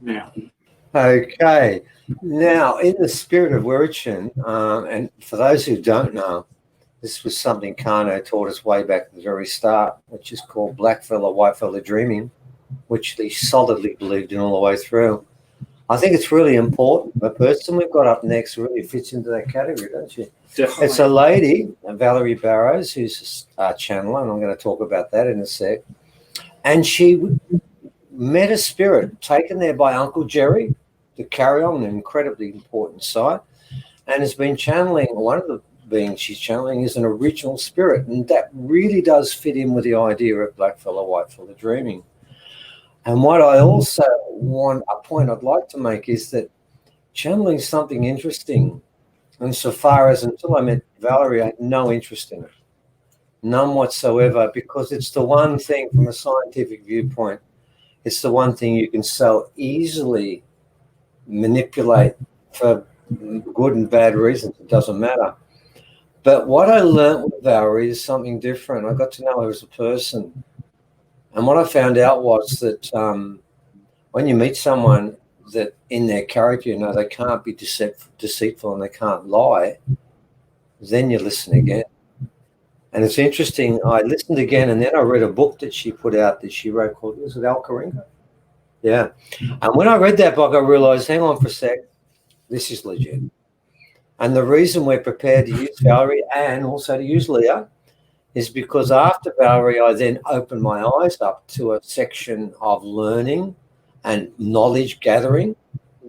now. Okay. Now, in the spirit of Wiruchin, and for those who don't know, this was something Kano taught us way back at the very start, which is called black fella, white fella dreaming, which he solidly believed in all the way through. I think it's really important. The person we've got up next really fits into that category, don't you? Definitely. It's a lady, Valerie Barrows, who's a channeler, and I'm going to talk about that in a sec. And she met a spirit taken there by Uncle Jerry to carry on an incredibly important site, and has been channeling. One of the beings she's channeling is an original spirit, and that really does fit in with the idea of black fella, white fella dreaming. And what I also want, a point I'd like to make is that channeling is something interesting. And so far as until I met Valerie, I had no interest in it. None whatsoever, because it's the one thing from a scientific viewpoint, it's the one thing you can so easily manipulate for good and bad reasons. It doesn't matter. But what I learned with Valerie is something different. I got to know her as a person. And what I found out was that when you meet someone that in their character, you know, they can't be deceitful and they can't lie, then you listen again. And it's interesting, I listened again and then I read a book that she put out that she wrote called, was it Alcheringa? Yeah. And when I read that book, I realized, hang on for a sec, this is legit. And the reason we're prepared to use Valerie and also to use Leah is because after Valerie, I then opened my eyes up to a section of learning and knowledge gathering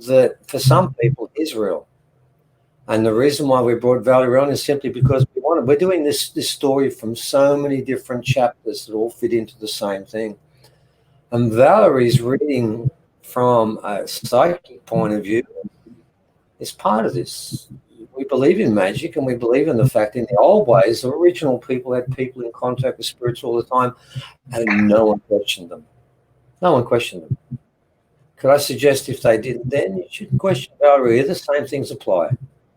that for some people is real. And the reason why we brought Valerie on is simply because we're doing this story from so many different chapters that all fit into the same thing. And Valerie's reading from a psychic point of view is part of this. We believe in magic and we believe in the fact in the old ways, the original people had people in contact with spirits all the time and no one questioned them. No one questioned them. Could I suggest if they didn't then, you shouldn't question Valerie. The same things apply.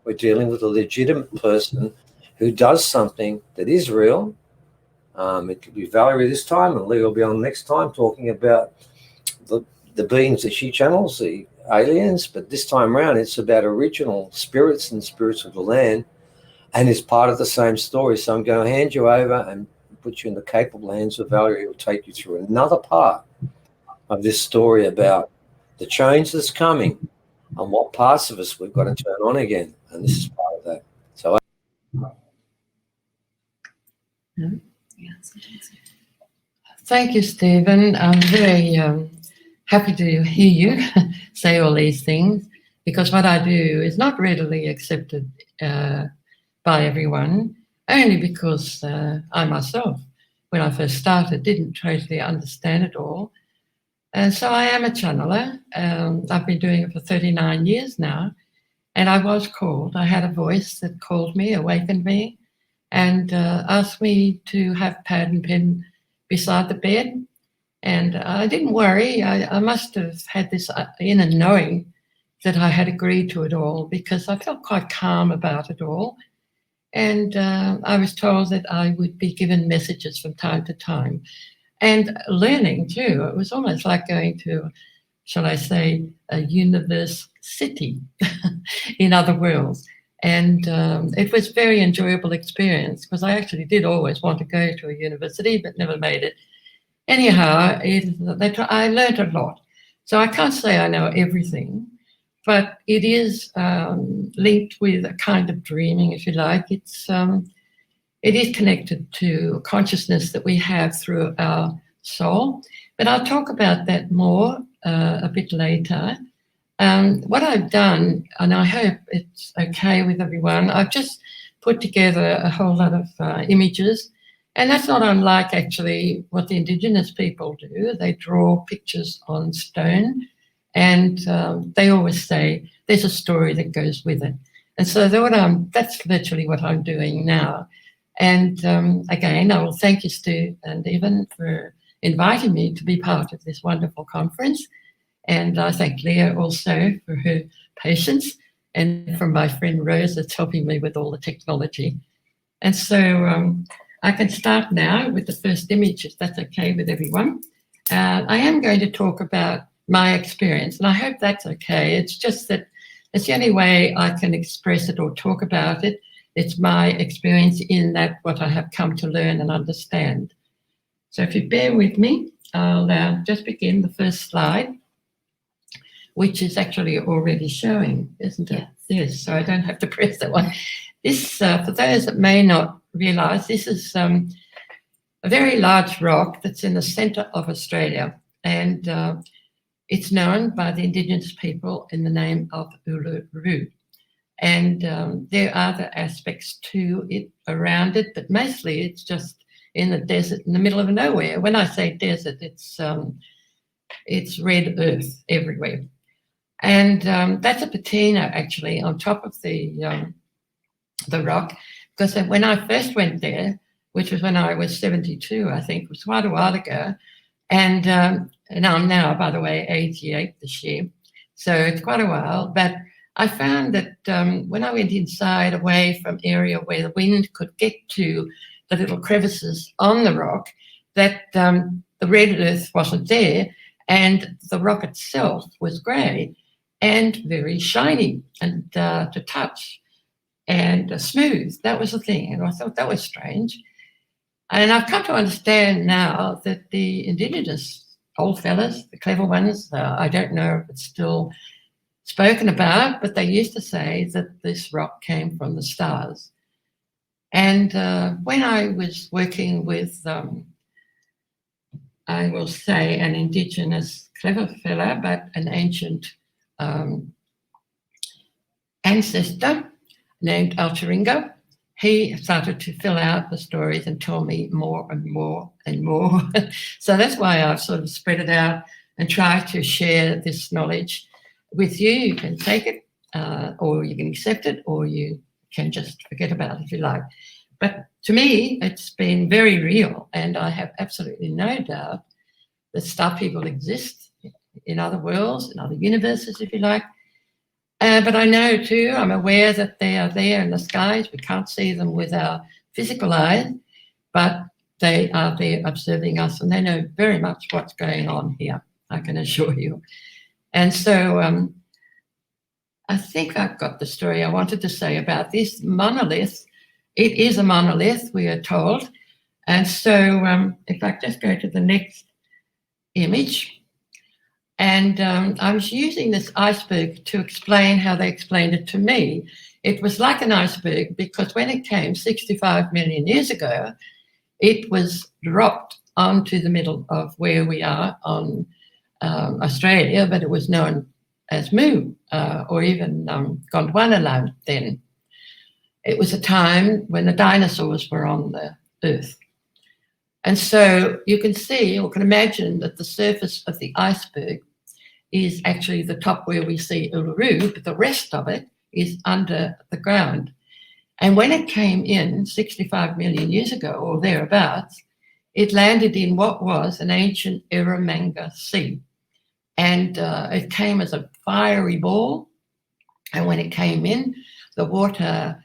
We're dealing with a legitimate person who does something that is real. It could be Valerie this time and Lee will be on next time talking about the beings that she channels, the aliens, but this time around it's about original spirits and spirits of the land, and it's part of the same story. So I'm going to hand you over and put you in the capable hands of Valerie, who will take you through another part of this story about the change that's coming and what parts of us we've got to turn on again, and this is part of that. So thank you, Stephen. I'm very happy to hear you say all these things, because what I do is not readily accepted by everyone, only because I myself, when I first started, didn't totally understand it all. And so I am a channeler. I've been doing it for 39 years now, and I was called. I had a voice that called me, awakened me, and asked me to have pad and pen beside the bed. And I didn't worry. I must have had this inner knowing that I had agreed to it all, because I felt quite calm about it all. And I was told that I would be given messages from time to time. And learning too. It was almost like going to, shall I say, a university, in other worlds. And it was a very enjoyable experience, because I actually did always want to go to a university, but never made it. Anyhow, I learned a lot. So I can't say I know everything, but it is linked with a kind of dreaming, if you like. It is connected to consciousness that we have through our soul. But I'll talk about that more a bit later. What I've done, and I hope it's okay with everyone, I've just put together a whole lot of images. And that's not unlike actually what the Indigenous people do. They draw pictures on stone, and they always say there's a story that goes with it. And so that's literally what I'm doing now. And again, I will thank you, Stu and Evan, for inviting me to be part of this wonderful conference. And I thank Leah also for her patience, and from my friend Rose that's helping me with all the technology. And so I can start now with the first image, if that's okay with everyone. I am going to talk about my experience, and I hope that's okay. It's just that it's the only way I can express it or talk about it. It's my experience in that what I have come to learn and understand. So if you bear with me, I'll just begin the first slide, which is actually already showing, isn't it? Yes, so I don't have to press that one. This, for those that may not realise, this is a very large rock that's in the centre of Australia, and it's known by the Indigenous people in the name of Uluru. And there are other aspects to it, around it, but mostly it's just in the desert, in the middle of nowhere. When I say desert, it's red earth everywhere. And that's a patina, actually, on top of the rock, because when I first went there, which was when I was 72, I think, it was quite a while ago, and I'm now, by the way, 88 this year, so it's quite a while, but I found that when I went inside, away from area where the wind could get to the little crevices on the rock, that the red earth wasn't there, and the rock itself was grey and very shiny and to touch and smooth. That was the thing, and I thought that was strange. And I've come to understand now that the Indigenous old fellas, the clever ones, I don't know if it's still spoken about, but they used to say that this rock came from the stars. And when I was working with, I will say, an Indigenous clever fella, but an ancient ancestor named Alcheringa, he started to fill out the stories and tell me more and more and more. So that's why I've sort of spread it out and tried to share this knowledge with you. You can take it, or you can accept it, or you can just forget about it if you like. But to me, it's been very real, and I have absolutely no doubt that star people exist in other worlds, in other universes, if you like. But I know too, I'm aware that they are there in the skies. We can't see them with our physical eyes, but they are there observing us, and they know very much what's going on here, I can assure you. And so I think I've got the story I wanted to say about this monolith. It is a monolith, we are told. And so if I just go to the next image, and I was using this iceberg to explain how they explained it to me. It was like an iceberg because when it came 65 million years ago, it was dropped onto the middle of where we are on Australia, but it was known as Mu or even Gondwana then. It was a time when the dinosaurs were on the earth. And so you can see or can imagine that the surface of the iceberg is actually the top where we see Uluru, but the rest of it is under the ground. And when it came in 65 million years ago or thereabouts, it landed in what was an ancient Eramanga Sea. And it came as a fiery ball. And when it came in, the water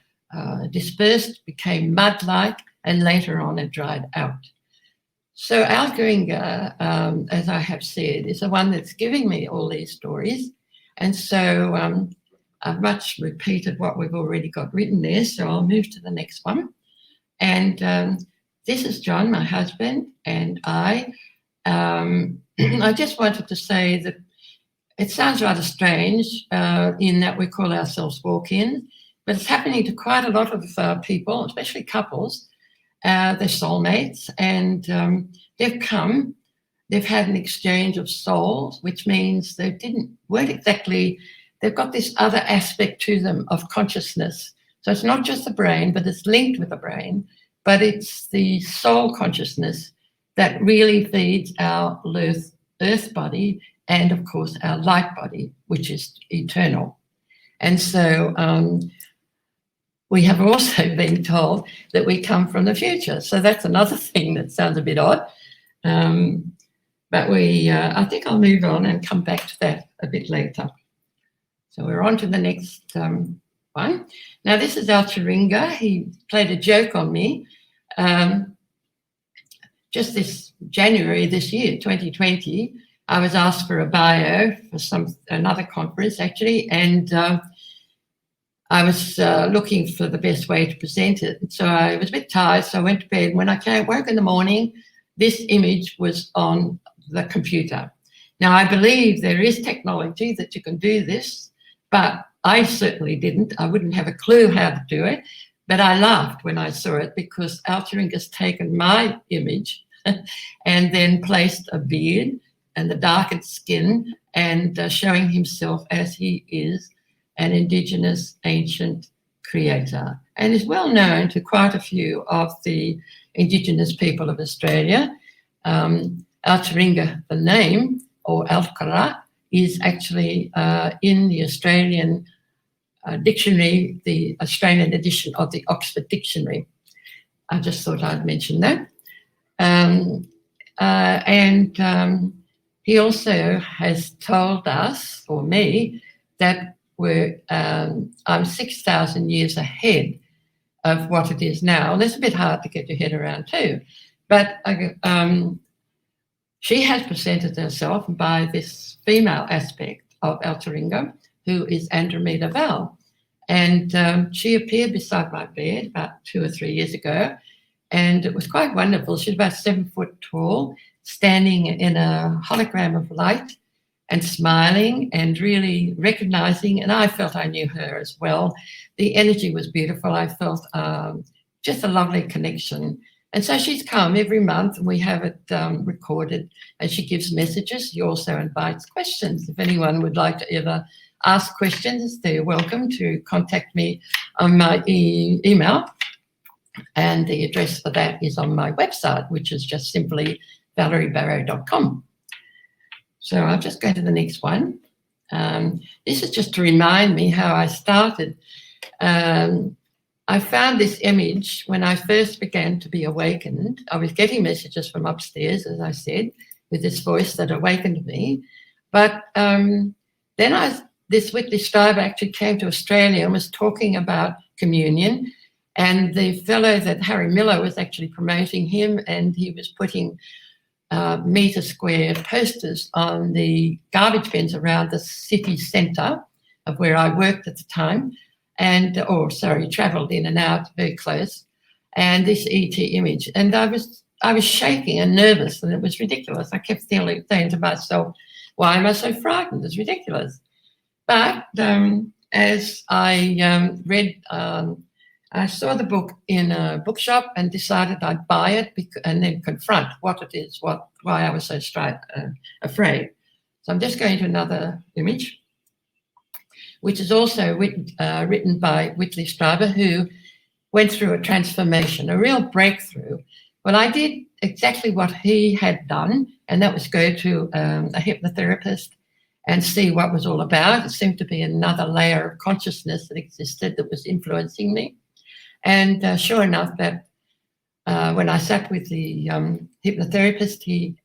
dispersed, became mud-like, and later on it dried out. So Alcheringa, as I have said, is the one that's giving me all these stories. And so I've much repeated what we've already got written there, so I'll move to the next one. And this is John, my husband, and I just wanted to say that it sounds rather strange in that we call ourselves walk-ins, but it's happening to quite a lot of people, especially couples. They're soulmates, and they've had an exchange of souls, which means they've got this other aspect to them of consciousness. So it's not just the brain, but it's linked with the brain, but it's the soul consciousness that really feeds our earth body and, of course, our light body, which is eternal. And so we have also been told that we come from the future. So that's another thing that sounds a bit odd. But I think I'll move on and come back to that a bit later. So we're on to the next one. Now, this is Alcheringa. He played a joke on me just this January this year, 2020. I was asked for a bio for another conference actually, and I was looking for the best way to present it. So I was a bit tired, so I went to bed. When I woke in the morning, this image was on the computer. Now, I believe there is technology that you can do this, but I certainly didn't. I wouldn't have a clue how to do it, but I laughed when I saw it because Alcheringa's taken my image and then placed a beard and the darkened skin and showing himself as he is an Indigenous ancient creator, and is well known to quite a few of the Indigenous people of Australia. Alcheringa, the name, or Alchera, is actually in the Australian dictionary, the Australian edition of the Oxford Dictionary. I just thought I'd mention that. He also has told us, or me, that I'm 6,000 years ahead of what it is now. And it's a bit hard to get your head around too. But she has presented herself by this female aspect of Alcheringa, who is Andromeda Val. And she appeared beside my bed about 2 or 3 years ago, and it was quite wonderful. She's about 7 foot tall, standing in a hologram of light and smiling and really recognizing, and I felt I knew her as well. The energy was beautiful. I felt just a lovely connection. And so she's come every month, and we have it recorded, and she gives messages. She also invites questions. If anyone would like to ever ask questions, they're welcome to contact me on my email, and the address for that is on my website, which is just simply valeriebarrow.com. So I'll just go to the next one. This is just to remind me how I started. I found this image when I first began to be awakened. I was getting messages from upstairs, as I said, with this voice that awakened me. But then this Whitley Streiber actually came to Australia and was talking about communion. And the fellow that Harry Miller was actually promoting him, and he was putting metre square posters on the garbage bins around the city centre of where I worked at the time, and travelled in and out very close, and this ET image. And I was shaking and nervous, and it was ridiculous. I kept saying to myself, why am I so frightened? It's ridiculous. But as I read, I saw the book in a bookshop and decided I'd buy it and then confront what it is, why I was so afraid. So I'm just going to another image, which is also written by Whitley Streiber, who went through a transformation, a real breakthrough. Well, I did exactly what he had done, and that was go to a hypnotherapist and see what was all about. It seemed to be another layer of consciousness that existed that was influencing me. And sure enough, that when I sat with the hypnotherapist, he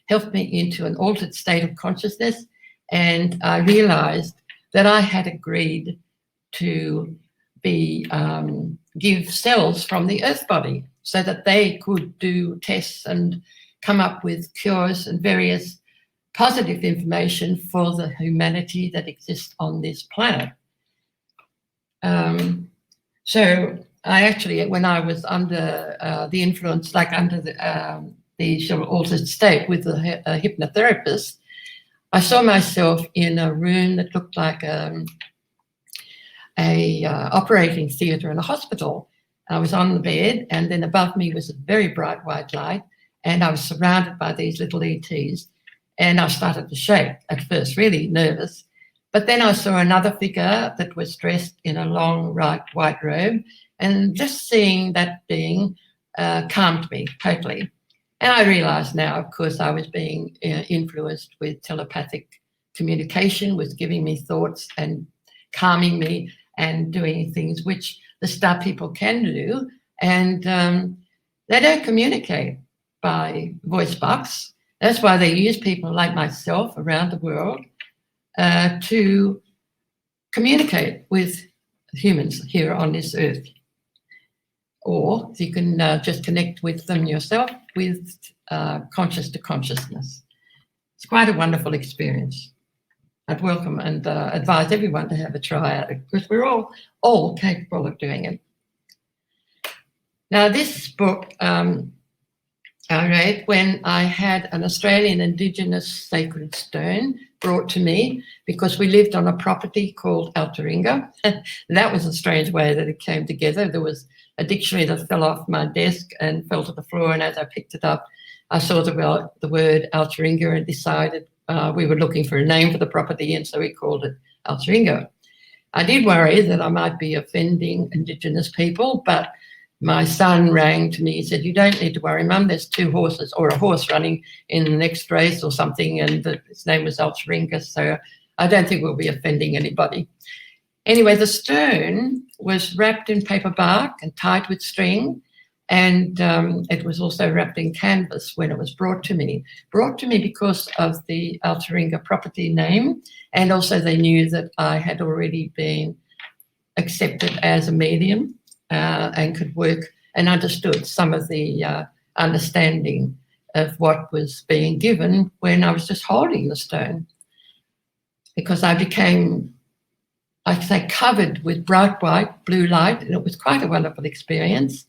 helped me into an altered state of consciousness, and I realised that I had agreed to give cells from the earth body so that they could do tests and come up with cures and various positive information for the humanity that exists on this planet. So I actually, when I was under the influence, like under the sort of altered state with the hypnotherapist, I saw myself in a room that looked like a operating theatre in a hospital. I was on the bed, and then above me was a very bright white light, and I was surrounded by these little ETs, and I started to shake at first, really nervous. But then I saw another figure that was dressed in a long white robe, and just seeing that being calmed me totally. And I realised now, of course, I was being influenced with telepathic communication, was giving me thoughts and calming me and doing things which the star people can do. And they don't communicate by voice box. That's why they use people like myself around the world to communicate with humans here on this earth. Or you can just connect with them yourself with conscious to consciousness. It's quite a wonderful experience. I'd welcome and advise everyone to have a try at it, because we're all capable of doing it. Now, this book I read when I had an Australian Indigenous sacred stone brought to me, because we lived on a property called Alcheringa. That was a strange way that it came together. There was a dictionary that fell off my desk and fell to the floor, and as I picked it up, I saw the word Alcheringa and decided we were looking for a name for the property, and so we called it Alcheringa. I did worry that I might be offending Indigenous people, but my son rang to me and said, "You don't need to worry, Mum, there's 2 horses or a horse running in the next race or something," and its name was Alcheringa, so I don't think we'll be offending anybody. Anyway, the stone was wrapped in paper bark and tied with string, and it was also wrapped in canvas when it was brought to me. Brought to me because of the Alcheringa property name, and also they knew that I had already been accepted as a medium and could work and understood some of the understanding of what was being given when I was just holding the stone. Because I became, I'd say, covered with bright white blue light, and it was quite a wonderful experience.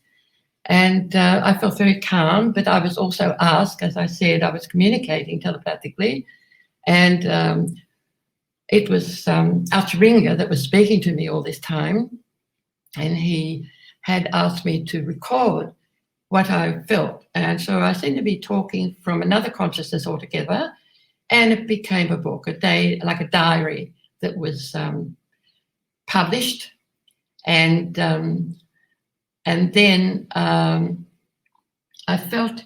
And I felt very calm, but I was also asked, as I said, I was communicating telepathically, and it was Alcheringa that was speaking to me all this time, and he had asked me to record what I felt. And so I seemed to be talking from another consciousness altogether, and it became a book, like a diary that was published. And then I felt,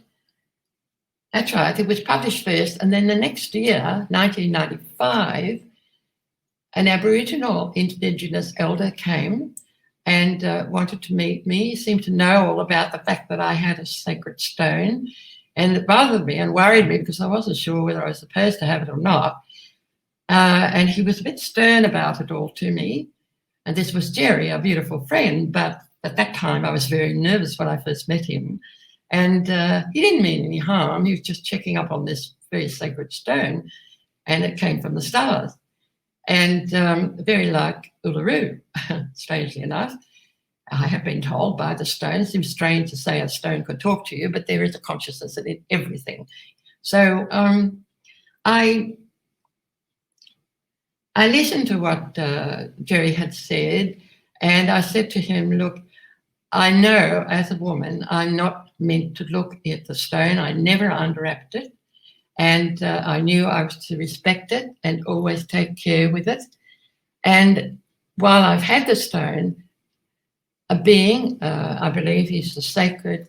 that's right, it was published first, and then the next year, 1995, an Aboriginal Indigenous elder came and wanted to meet me. He seemed to know all about the fact that I had a sacred stone, and it bothered me and worried me because I wasn't sure whether I was supposed to have it or not. And he was a bit stern about it all to me. And this was Jerry, a beautiful friend, but at that time I was very nervous when I first met him. And he didn't mean any harm. He was just checking up on this very sacred stone, and it came from the stars. And very like Uluru, strangely enough. I have been told by the stone, it seems strange to say a stone could talk to you, but there is a consciousness in everything. So I listened to what Jerry had said, and I said to him, look, I know as a woman I'm not meant to look at the stone. I never unwrapped it, and I knew I was to respect it and always take care with it. And while I've had the stone, a being, I believe he's the sacred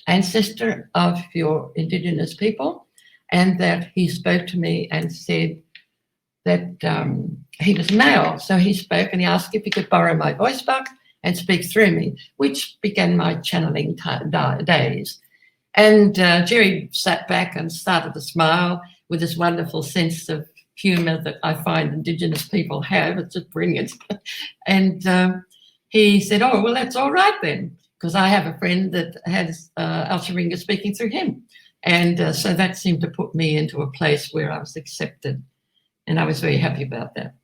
ancestor of your Indigenous people, and that he spoke to me and said that he was male. So he spoke and he asked if he could borrow my voice box and speak through me, which began my channeling days. And Jerry sat back and started to smile with this wonderful sense of humour that I find Indigenous people have. It's just brilliant. And he said, oh, well, that's all right then, because I have a friend that has Alcheringa speaking through him. And so that seemed to put me into a place where I was accepted. And I was very happy about that.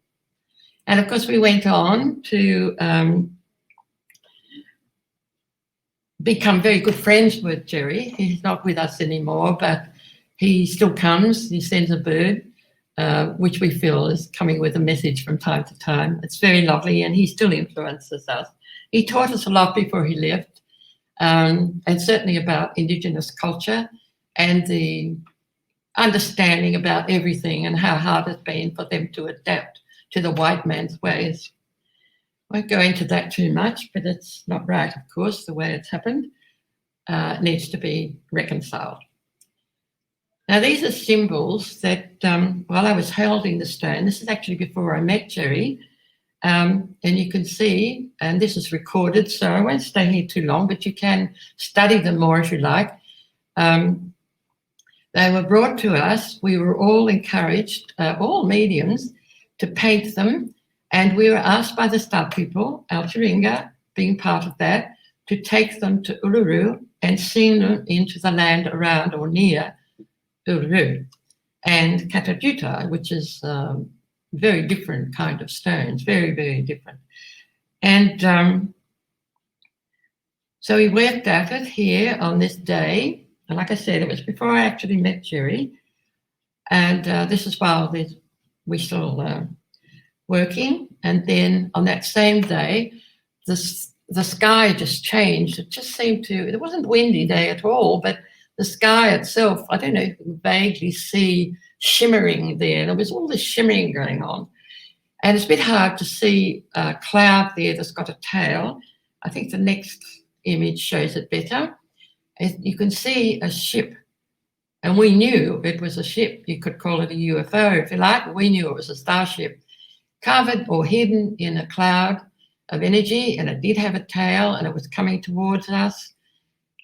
And of course, we went on to become very good friends with Jerry. He's not with us anymore, but he still comes. He sends a bird, which we feel is coming with a message from time to time. It's very lovely, and he still influences us. He taught us a lot before he left, and certainly about Indigenous culture and the understanding about everything and how hard it's been for them to adapt to the white man's ways. I won't go into that too much, but it's not right, of course, the way it's happened. It needs to be reconciled. Now, these are symbols that while I was holding the stone, this is actually before I met Jerry, and you can see, and this is recorded, so I won't stay here too long, but you can study them more if you like. They were brought to us. We were all encouraged, all mediums, to paint them. And we were asked by the star people, Alcheringa being part of that, to take them to Uluru and sing them into the land around or near Uluru. and Catajuta, which is very different kind of stones, very, very different. And so we worked at it here on this day. And like I said, it was before I actually met Jerry. And this is while we're still working. And then on that same day, the sky just changed. It just seemed to, it wasn't a windy day at all, but the sky itself, I don't know if you can vaguely see shimmering there. There was all this shimmering going on. And it's a bit hard to see a cloud there that's got a tail. I think the next image shows it better. You can see a ship, and we knew it was a ship. You could call it a UFO if you like. We knew it was a starship, covered or hidden in a cloud of energy, and it did have a tail, and it was coming towards us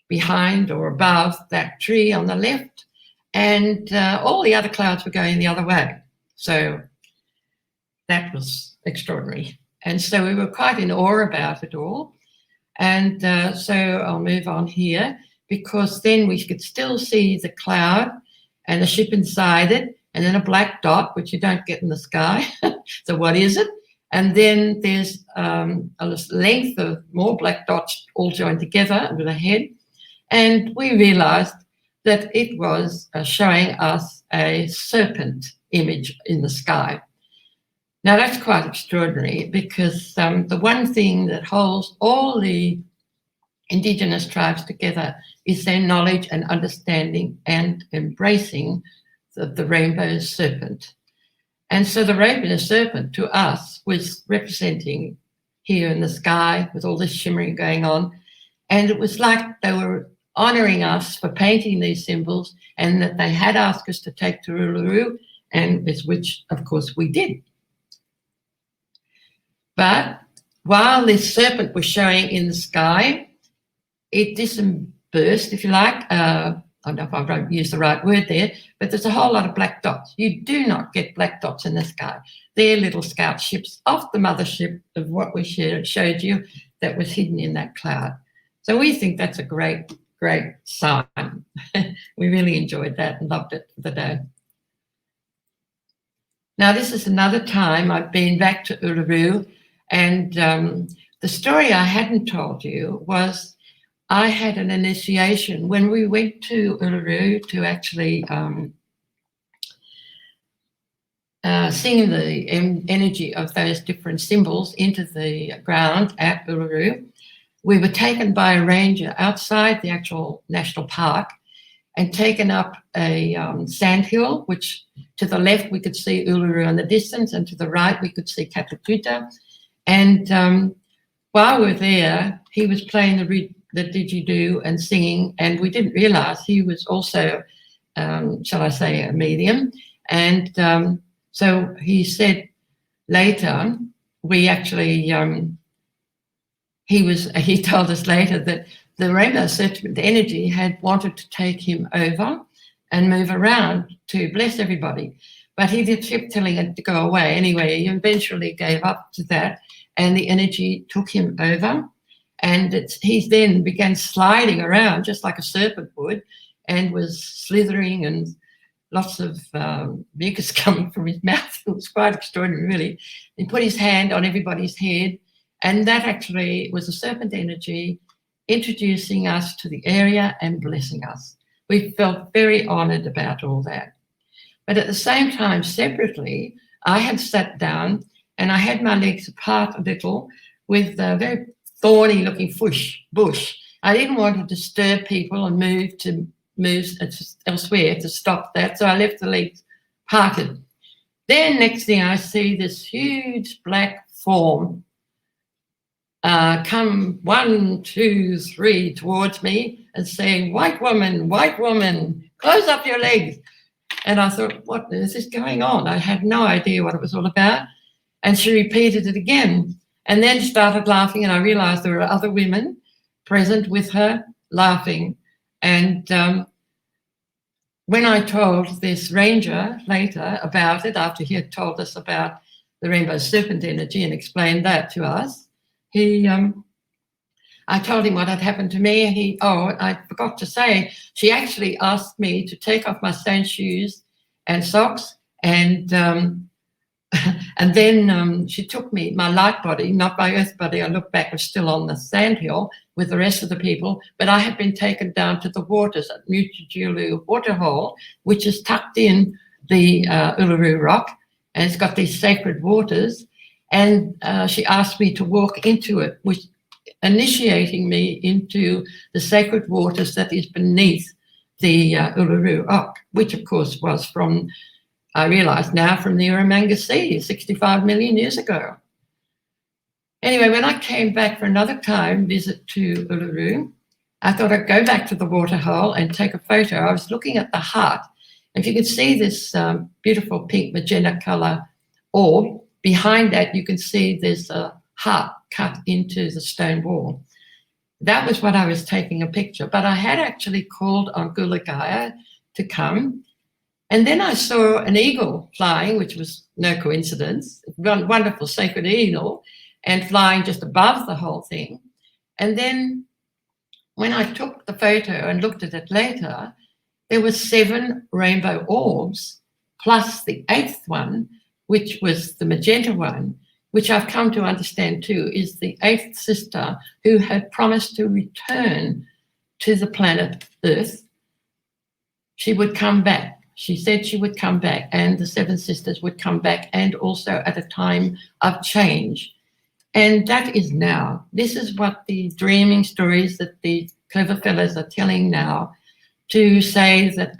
behind or above that tree on the left, and all the other clouds were going the other way. So that was extraordinary. And so we were quite in awe about it all. And so I'll move on here, because then we could still see the cloud and the ship inside it, and then a black dot, which you don't get in the sky. So what is it? And then there's a length of more black dots all joined together with a head. And we realized that it was showing us a serpent image in the sky. Now, that's quite extraordinary, because the one thing that holds all the Indigenous tribes together is their knowledge and understanding and embracing the rainbow serpent. And so the rainbow serpent to us was representing here in the sky with all this shimmering going on. And it was like they were honouring us for painting these symbols, and that they had asked us to take to Uluru, and which, of course, we did. But while this serpent was showing in the sky, it dispersed, if you like. I don't know if I won't use the right word there, but there's a whole lot of black dots. You do not get black dots in the sky. They're little scout ships off the mothership of what we showed you that was hidden in that cloud. So we think that's a great, great sign. We really enjoyed that and loved it for the day. Now, this is another time I've been back to Uluru, and the story I hadn't told you was I had an initiation when we went to Uluru to actually sing the energy of those different symbols into the ground at Uluru. We were taken by a ranger outside the actual national park and taken up a sandhill, which to the left we could see Uluru in the distance, and to the right we could see Catajuta. And while we were there, he was playing the didgeridoo and singing, and we didn't realise he was also, shall I say, a medium. And so he said later, we actually, he told us later that the rainbow serpent energy had wanted to take him over and move around to bless everybody. But he did keep telling it to go away. Anyway, he eventually gave up to that, and the energy took him over. And he then began sliding around just like a serpent would, and was slithering, and lots of mucus coming from his mouth. It was quite extraordinary, really. He put his hand on everybody's head, and that actually was a serpent energy introducing us to the area and blessing us. We felt very honoured about all that. But at the same time, separately, I had sat down and I had my legs apart a little with a very thorny looking bush. I didn't want to disturb people and move elsewhere to stop that, so I left the legs parted. Then next thing I see this huge black form come 1, 2, 3 towards me and saying, white woman, close up your legs. And I thought, what is this going on? I had no idea what it was all about. And she repeated it again, and then started laughing, and I realised there were other women present with her laughing. And when I told this ranger later about it, after he had told us about the rainbow serpent energy and explained that to us, I told him what had happened to me. I forgot to say, she actually asked me to take off my stone shoes and socks, and and then she took me, my light body, not my earth body. I looked back, was still on the sandhill with the rest of the people, but I had been taken down to the waters at Mutitulu waterhole, which is tucked in the Uluru rock, and it's got these sacred waters. And she asked me to walk into it, which initiating me into the sacred waters that is beneath the Uluru rock, which of course was from, I realise now, from the Eramanga Sea 65 million years ago. Anyway, when I came back for another time visit to Uluru, I thought I'd go back to the waterhole and take a photo. I was looking at the heart. If you can see this beautiful pink magenta colour orb, behind that you can see there's a heart cut into the stone wall. That was what I was taking a picture, but I had actually called on Goolagala to come. And then I saw an eagle flying, which was no coincidence, a wonderful sacred eagle, and flying just above the whole thing. And then when I took the photo and looked at it later, there were 7 rainbow orbs, plus the 8th one, which was the magenta one, which I've come to understand too, is the 8th sister who had promised to return to the planet Earth. She would come back. She said she would come back, and the 7 sisters would come back, and also at a time of change. And that is now. This is what the dreaming stories that the clever fellows are telling now, to say that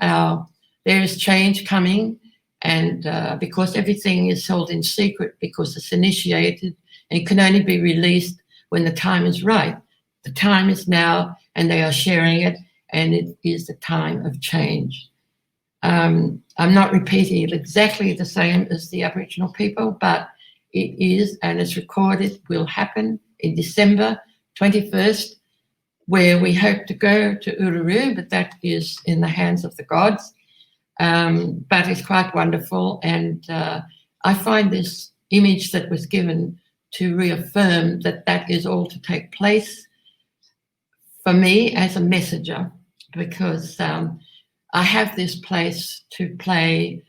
there is change coming, and because everything is held in secret, because it's initiated and can only be released when the time is right. The time is now, and they are sharing it, and it is the time of change. I'm not repeating it exactly the same as the Aboriginal people, but it is, and it's recorded, will happen in December 21st, where we hope to go to Uluru, but that is in the hands of the gods. But it's quite wonderful, and I find this image that was given to reaffirm that that is all to take place for me as a messenger, because I have this place to play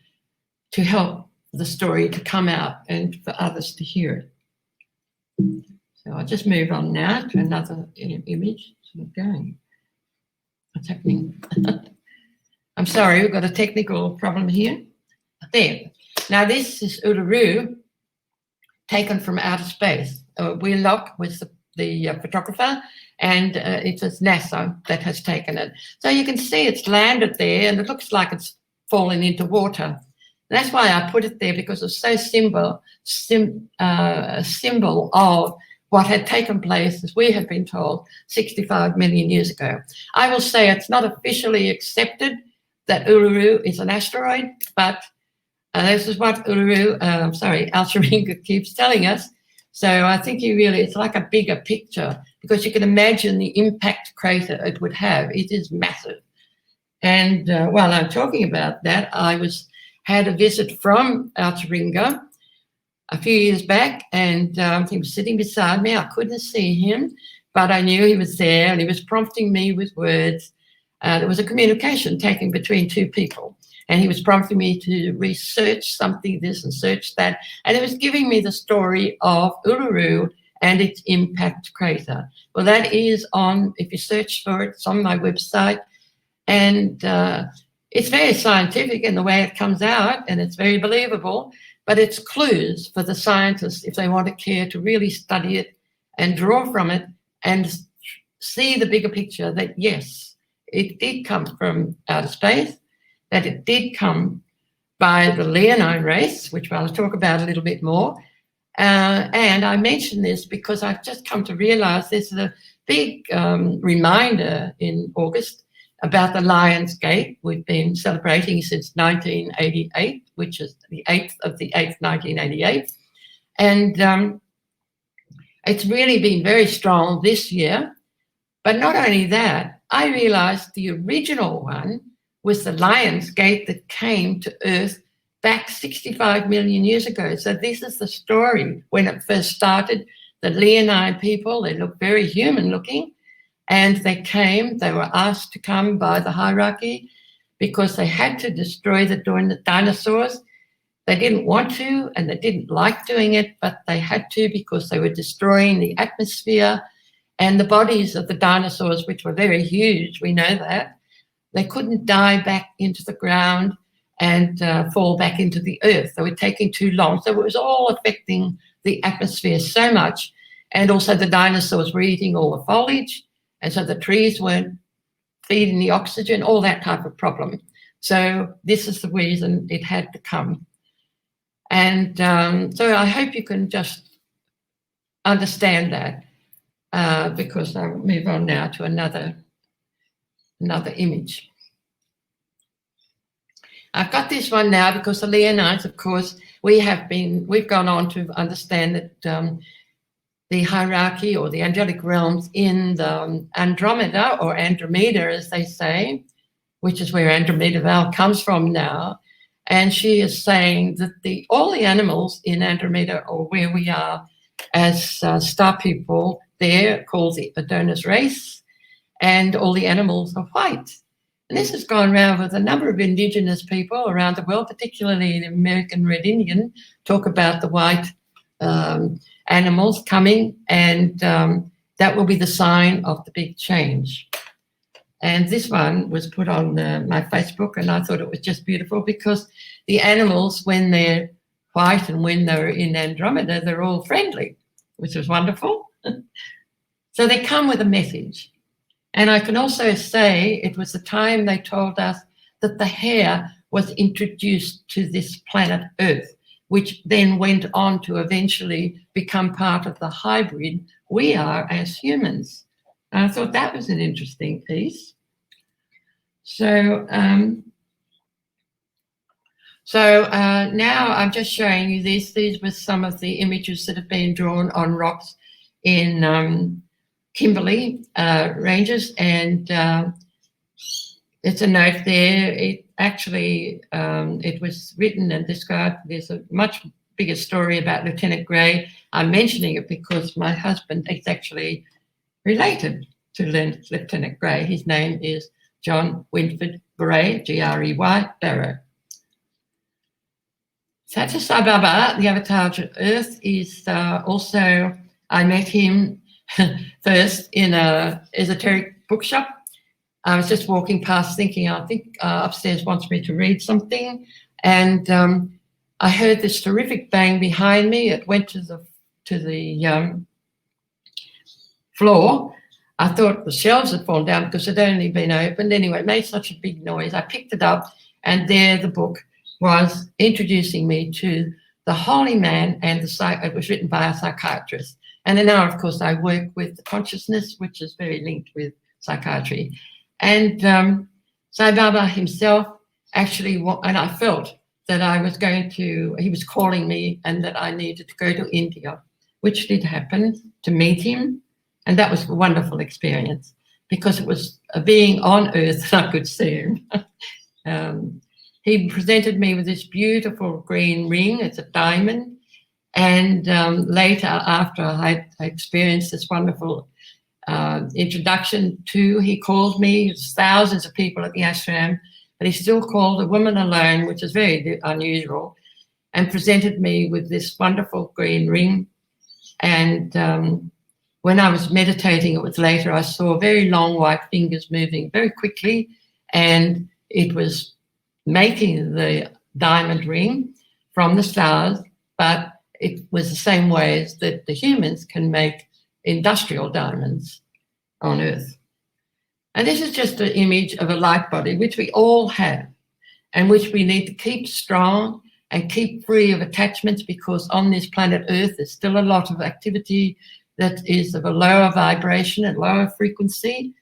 to help the story to come out and for others to hear it. So I'll just move on now to another image. Sort of going. What's happening? I'm sorry, we've got a technical problem here. There. Now this is Uluru, taken from outer space. Wheelock was the photographer, and it was NASA that has taken it. So you can see it's landed there, and it looks like it's fallen into water. That's why I put it there, because it's so a symbol of what had taken place, as we have been told, 65 million years ago. I will say it's not officially accepted that Uluru is an asteroid, but this is what Alcheringa keeps telling us. So I think it's like a bigger picture, because you can imagine the impact crater it would have. It is massive. And while I'm talking about that, I had a visit from Alcheringa a few years back, and he was sitting beside me. I couldn't see him, but I knew he was there, and he was prompting me with words. There was a communication taken between 2 people, and he was prompting me to research something, this and search that, and it was giving me the story of Uluru and its impact crater. Well, that is on, if you search for it, it's on my website, and it's very scientific in the way it comes out, and it's very believable, but it's clues for the scientists, if they want to care to really study it and draw from it and see the bigger picture, that yes, it did come from outer space, that it did come by the Leonine race, which I'll talk about a little bit more. And I mention this because I've just come to realise there's a big reminder in August about the Lion's Gate. We've been celebrating since 1988, which is the 8th of the 8th, 1988. And it's really been very strong this year. But not only that, I realised the original one was the Lion's Gate that came to Earth back 65 million years ago. So this is the story when it first started. The Leonine people, they look very human looking, and they were asked to come by the hierarchy because they had to destroy the dinosaurs. They didn't want to, and they didn't like doing it, but they had to because they were destroying the atmosphere and the bodies of the dinosaurs, which were very huge, we know that. They couldn't die back into the ground and fall back into the earth. They were taking too long. So it was all affecting the atmosphere so much. And also the dinosaurs were eating all the foliage, and so the trees weren't feeding the oxygen, all that type of problem. So this is the reason it had to come. And so I hope you can just understand that, because I'll move on now to another image. I've got this one now because the Leonines, of course, we've gone on to understand that the hierarchy or the angelic realms in the Andromeda, or Andromeda as they say, which is where Andromeda Vale comes from now. And she is saying that all the animals in Andromeda, or where we are as star people, they're called the Adonis race, and all the animals are white. And this has gone around with a number of indigenous people around the world, particularly the American Red Indian, talk about the white animals coming, and that will be the sign of the big change. And this one was put on my Facebook, and I thought it was just beautiful because the animals, when they're white and when they're in Andromeda, they're all friendly, which was wonderful. So they come with a message. And I can also say it was the time they told us that the hare was introduced to this planet Earth, which then went on to eventually become part of the hybrid we are as humans. And I thought that was an interesting piece. So, now I'm just showing you this. These were some of the images that have been drawn on rocks in Kimberley ranges, and it's a note there. It actually, it was written and described. There's a much bigger story about Lieutenant Grey. I'm mentioning it because my husband is actually related to Lieutenant Grey. His name is John Winford Grey, Grey Barrow. Sai Baba, the avatar of Earth, is also, I met him first in a esoteric bookshop. I was just walking past thinking, I think upstairs wants me to read something. And I heard this terrific bang behind me. It went to the floor. I thought the shelves had fallen down because it had only been opened. Anyway, it made such a big noise. I picked it up, and there the book was introducing me to the holy man, and it was written by a psychiatrist. And then now, of course, I work with the consciousness, which is very linked with psychiatry. And Sai Baba himself actually, and I felt that he was calling me and that I needed to go to India, which did happen, to meet him. And that was a wonderful experience because it was a being on Earth and I could see him. He presented me with this beautiful green ring. It's a diamond. And later, after I experienced this wonderful introduction he called me. There's thousands of people at the ashram, but he still called a woman alone, which is very unusual, and presented me with this wonderful green ring. And when I was meditating, it was later, I saw very long white fingers moving very quickly, and it was making the diamond ring from the stars, but it was the same way as that the humans can make industrial diamonds on Earth. And this is just an image of a light body, which we all have, and which we need to keep strong and keep free of attachments, because on this planet Earth, there's still a lot of activity that is of a lower vibration and lower frequency.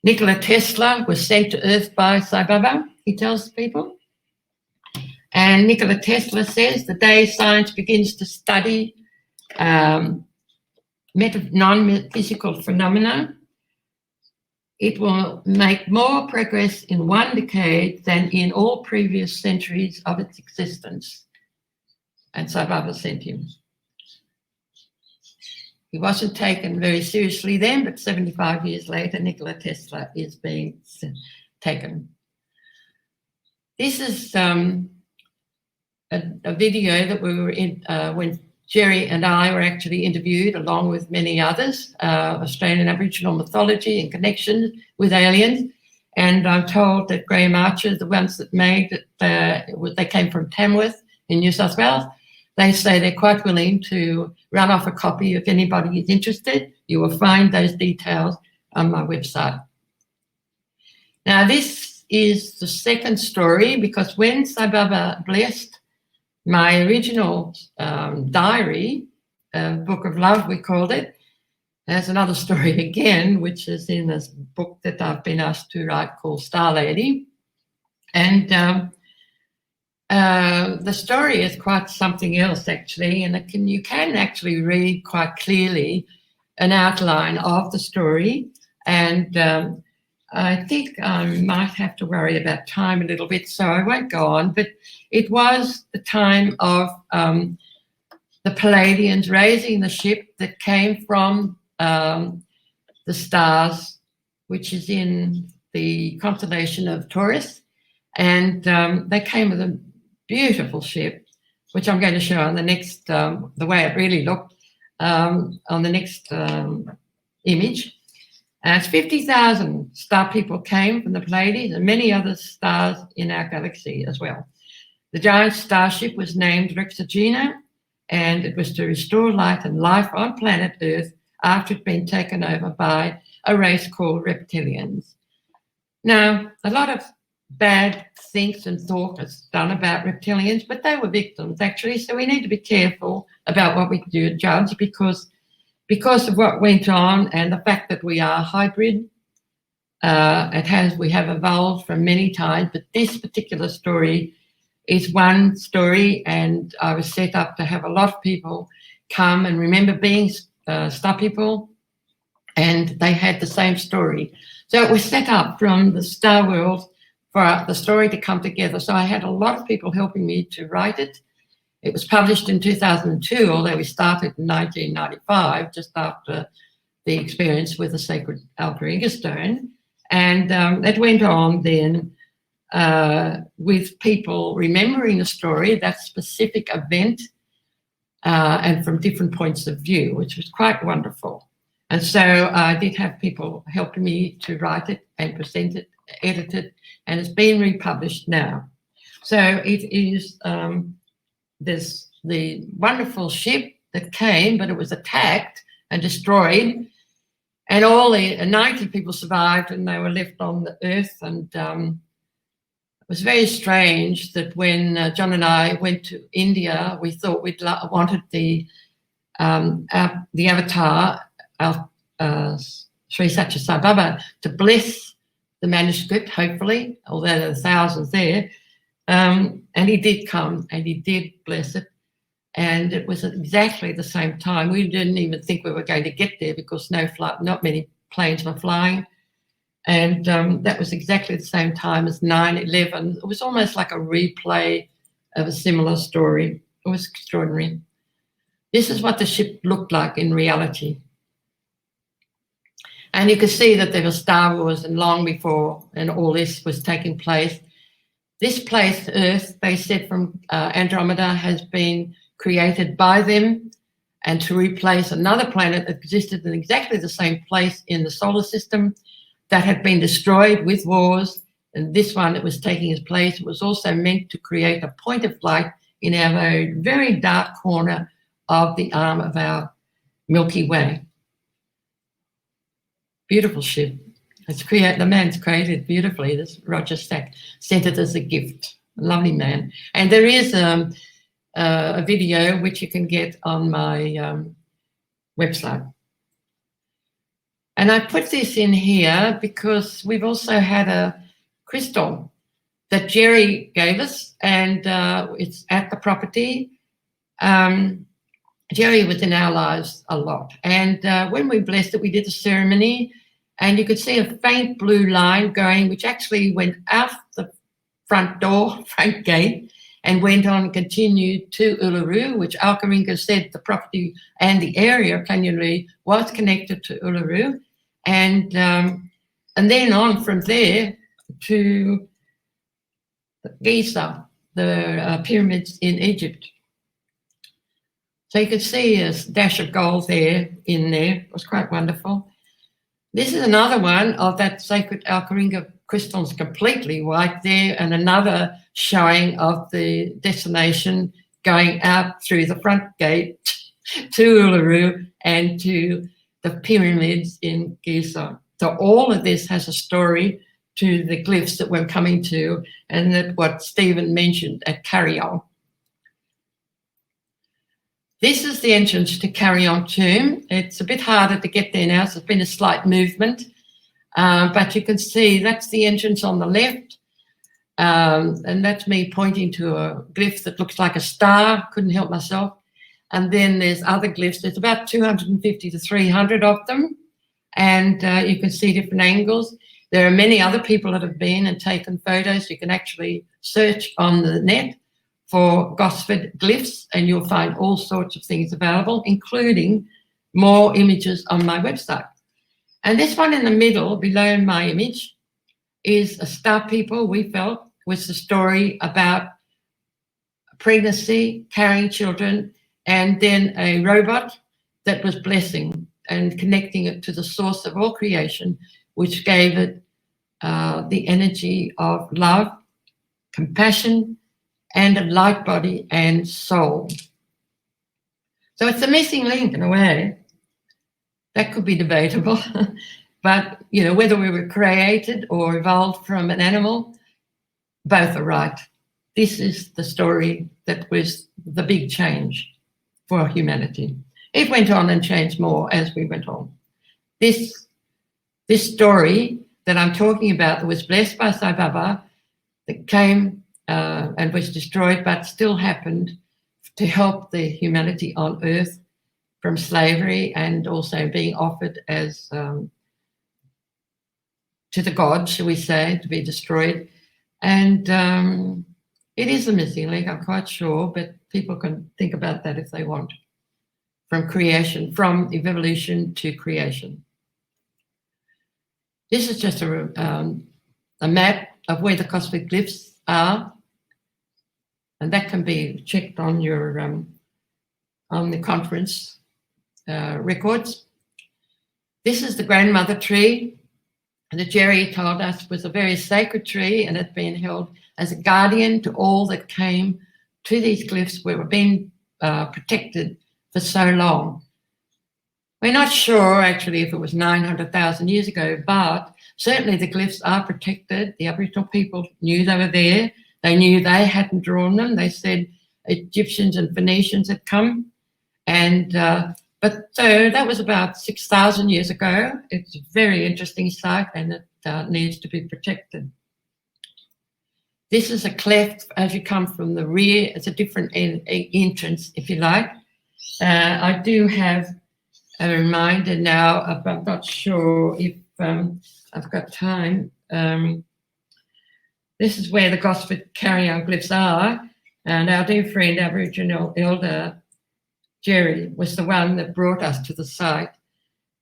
Nikola Tesla was sent to Earth by Sai Baba, he tells people. And Nikola Tesla says the day science begins to study non-physical phenomena, it will make more progress in 1 decade than in all previous centuries of its existence. And Sai Baba sent him. He wasn't taken very seriously then, but 75 years later, Nikola Tesla is being taken. This is a video that we were in when Jerry and I were actually interviewed, along with many others, Australian Aboriginal mythology and connections with aliens. And I'm told that Graham Archer, the ones that made it, they came from Tamworth in New South Wales. They say they're quite willing to run off a copy if anybody is interested. You will find those details on my website. Now, this is the second story, because when Sai Baba blessed my original diary, Book of Love, we called it, there's another story again, which is in this book that I've been asked to write called Star Lady. And the story is quite something else, actually, and you can actually read quite clearly an outline of the story. And I think I might have to worry about time a little bit, so I won't go on. But it was the time of the Pleiadians raising the ship that came from the stars, which is in the constellation of Taurus. And they came with a beautiful ship, which I'm going to show on the next, the way it really looked, on the next image. It's 50,000 star people came from the Pleiades and many other stars in our galaxy as well. The giant starship was named Rexegena, and it was to restore light and life on planet Earth after it had been taken over by a race called reptilians. Now, a lot of bad things and thought is done about reptilians, but they were victims, actually, so we need to be careful about what we do judge, because of what went on and the fact that we are hybrid. We have evolved from many times, but this particular story is one story, and I was set up to have a lot of people come and remember being star people, and they had the same story. So it was set up from the star world for the story to come together. So I had a lot of people helping me to write it. It was published in 2002, although we started in 1995, just after the experience with the sacred Alcheringa stone. And it went on then with people remembering the story, that specific event, and from different points of view, which was quite wonderful. And so I did have people helping me to write it and present it, edit it, and it's been republished now. So it is there's the wonderful ship that came, but it was attacked and destroyed, and all the 90 people survived, and they were left on the Earth. And it was very strange that when John and I went to India, we thought we'd wanted the avatar, Sri Satya Sai Baba, to bless the manuscript, hopefully, although there are thousands there. And he did come and he did bless it. And it was at exactly the same time. We didn't even think we were going to get there because not many planes were flying. And that was exactly the same time as 9/11. It was almost like a replay of a similar story. It was extraordinary. This is what the ship looked like in reality. And you could see that there was Star Wars and long before, and all this was taking place. This place, Earth, they said from Andromeda, has been created by them and to replace another planet that existed in exactly the same place in the solar system that had been destroyed with wars. And this one that was taking its place was also meant to create a point of light in our very, very dark corner of the arm of our Milky Way. Beautiful ship. The man's created beautifully. This Roger Stack sent it as a gift. A lovely man. And there is a video which you can get on my website. And I put this in here because we've also had a crystal that Jerry gave us, and it's at the property. Jerry was in our lives a lot. And when we blessed it, we did the ceremony, and you could see a faint blue line going, which actually went out the front door, front gate, and went on and continued to Uluru, which Alcheringa said the property and the area of Canyonleigh was connected to Uluru. And then on from there to Giza, the pyramids in Egypt. So you could see a dash of gold there in there. It was quite wonderful. This is another one of that sacred Alcheringa crystals, completely white there, and another showing of the destination going out through the front gate to Uluru and to the pyramids in Giza. So all of this has a story to the glyphs that we're coming to, and that what Stephen mentioned at Kariong. This is the entrance to Kariong Tomb. It's a bit harder to get there now, so there's been a slight movement. But you can see that's the entrance on the left. And that's me pointing to a glyph that looks like a star. Couldn't help myself. And then there's other glyphs. There's about 250 to 300 of them. And you can see different angles. There are many other people that have been and taken photos. You can actually search on the net for Gosford glyphs, and you'll find all sorts of things available, including more images on my website. And this one in the middle, below my image, is a star people, we felt, was the story about pregnancy, carrying children, and then a robot that was blessing and connecting it to the source of all creation, which gave it the energy of love, compassion, and a light body and soul. So it's a missing link in a way. That could be debatable. But, you know, whether we were created or evolved from an animal, both are right. This is the story that was the big change for humanity. It went on and changed more as we went on. This story that I'm talking about that was blessed by Sai Baba, that came and was destroyed, but still happened to help the humanity on Earth from slavery, and also being offered as to the gods, shall we say, to be destroyed. And it is a missing link, I'm quite sure, but people can think about that if they want. From creation, from evolution to creation. This is just a map of where the cosmic glyphs are, and that can be checked on your on the conference records. This is the grandmother tree, and the Jerry told us was a very sacred tree, and had been held as a guardian to all that came to these glyphs, where we've been protected for so long. We're not sure actually if it was 900,000 years ago, but certainly the glyphs are protected. The Aboriginal people knew they were there. They knew they hadn't drawn them. They said Egyptians and Phoenicians had come. And but so that was about 6,000 years ago. It's a very interesting site, and it needs to be protected. This is a cleft as you come from the rear. It's a different entrance, if you like. I do have a reminder now, I'm not sure if I've got time. This is where the Gosford Kariong glyphs are, and our dear friend, Aboriginal elder Jerry, was the one that brought us to the site.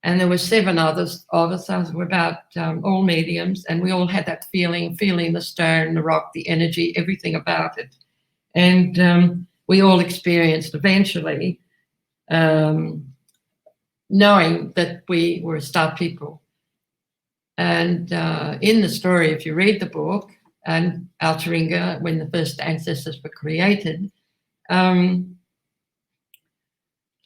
And there were 7 others of us. We're about all mediums, and we all had that feeling the stone, the rock, the energy, everything about it. And we all experienced eventually knowing that we were star people. And in the story, if you read the book, and Alcheringa, when the first ancestors were created,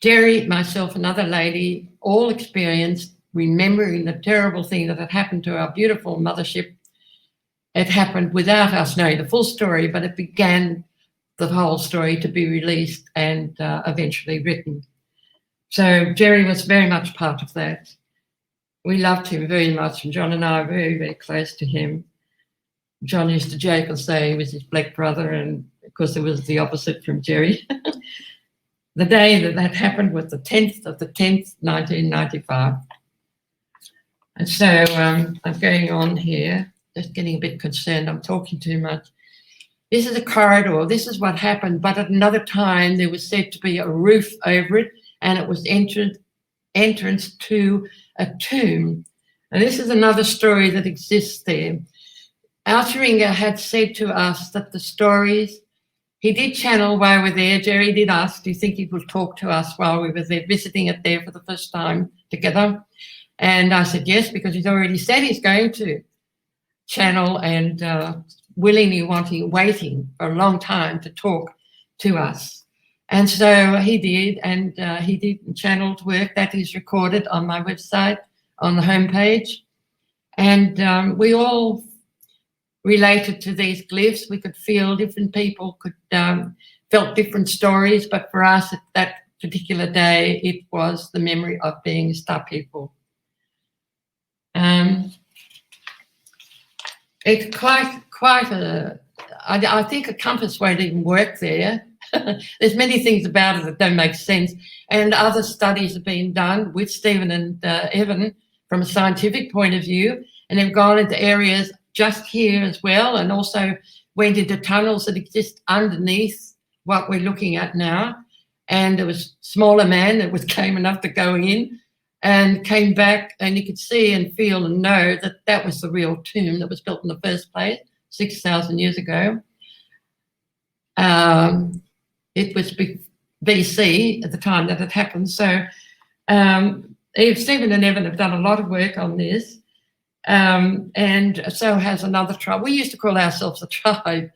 Jerry, myself, another lady, all experienced remembering the terrible thing that had happened to our beautiful mothership. It happened without us knowing the full story, but it began the whole story to be released and eventually written. So Jerry was very much part of that. We loved him very much, and John and I are very, very close to him. John used to joke and say he was his black brother, and of course it was the opposite from Jerry. The day that happened was the 10th of the 10th, 1995. And so I'm going on here, just getting a bit concerned. I'm talking too much. This is a corridor. This is what happened. But at another time, there was said to be a roof over it, and it was entrance to a tomb. And this is another story that exists there. Alcheringa had said to us that the stories, he did channel while we were there. Jerry did ask, do you think he would talk to us while we were there, visiting it there for the first time together? And I said yes, because he's already said he's going to channel and willingly waiting for a long time to talk to us. And so he did, and he did channeled work that is recorded on my website, on the homepage. And we all related to these glyphs. We could feel different people could felt different stories, but for us at that particular day, it was the memory of being star people. It's quite a, I think a compass won't even work there. There's many things about it that don't make sense. And other studies have been done with Stephen and Evan from a scientific point of view, and they've gone into areas just here as well, and also went into tunnels that exist underneath what we're looking at now. And there was a smaller man that was came enough to go in and came back, and you could see and feel and know that that was the real tomb that was built in the first place 6,000 years ago. It was BC at the time that it happened. So Stephen and Evan have done a lot of work on this, and so has another tribe. We used to call ourselves a tribe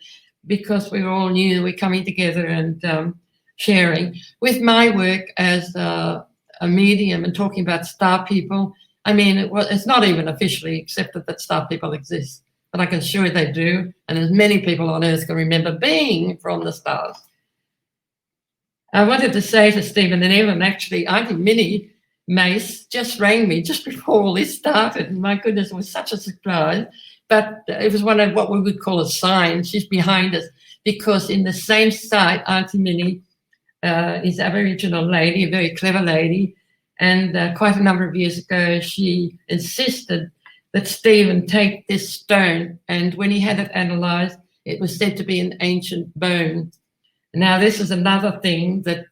because we were all new, we're coming together and sharing. With my work as a medium and talking about star people, I mean, it's not even officially accepted that star people exist, but I can assure you they do, and as many people on Earth can remember being from the stars. I wanted to say to Stephen and Evan, actually, Auntie Minnie Mace just rang me just before all this started. My goodness, it was such a surprise. But it was one of what we would call a sign. She's behind us because in the same site, Auntie Minnie is an Aboriginal lady, a very clever lady. And quite a number of years ago, she insisted that Stephen take this stone. And when he had it analysed, it was said to be an ancient bone. Now, this is another thing that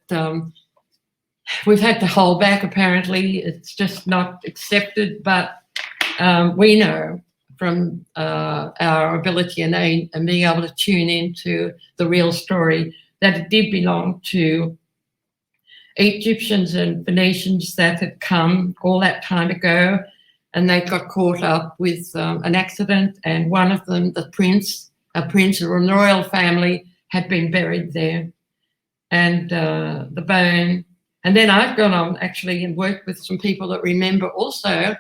we've had to hold back, apparently. It's just not accepted, but we know from our ability and being able to tune into the real story that it did belong to Egyptians and Phoenicians that had come all that time ago, and they got caught up with an accident, and one of them, a prince of a royal family, had been buried there. And the bone, and then I've gone on actually and worked with some people that remember also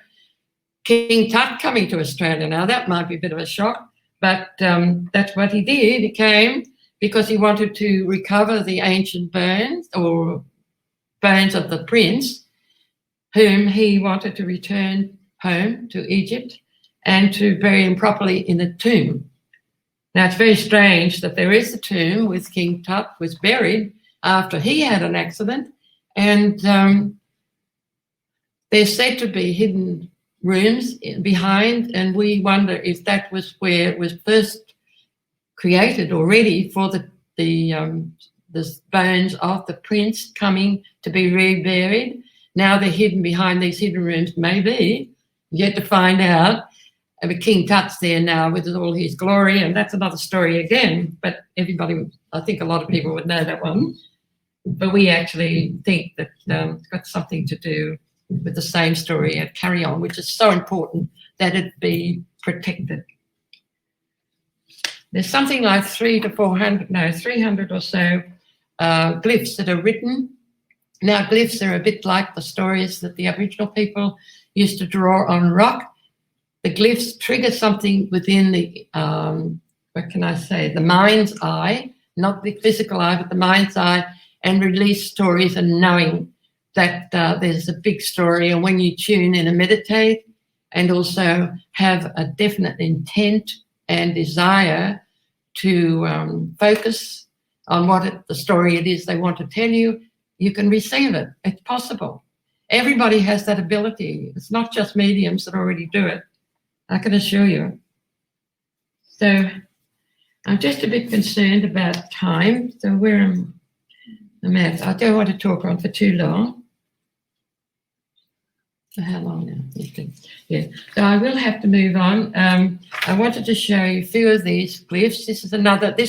King Tut coming to Australia. Now that might be a bit of a shock, but that's what he did. He came because he wanted to recover the ancient bones or bones of the prince whom he wanted to return home to Egypt and to bury him properly in a tomb. Now, it's very strange that there is a tomb with King Tut was buried after he had an accident, and there's said to be hidden rooms behind, and we wonder if that was where it was first created already for the bones of the prince coming to be reburied. Now they're hidden behind these hidden rooms, maybe, yet to find out. But King Tut's there now with all his glory, and that's another story again. But everybody, I think a lot of people would know that one. But we actually think that it's got something to do with the same story at Kariong, which is so important that it be protected. There's something like 300 or so glyphs that are written. Now, glyphs are a bit like the stories that the Aboriginal people used to draw on rock. The glyphs trigger something within the, what can I say, the mind's eye, not the physical eye, but the mind's eye, and release stories and knowing that there's a big story. And when you tune in and meditate and also have a definite intent and desire to focus on what the story it is they want to tell you, you can receive it. It's possible. Everybody has that ability. It's not just mediums that already do it. I can assure you. So I'm just a bit concerned about time. So where am I at? I don't want to talk on for too long. So how long now? Yeah. So I will have to move on. I wanted to show you a few of these glyphs. This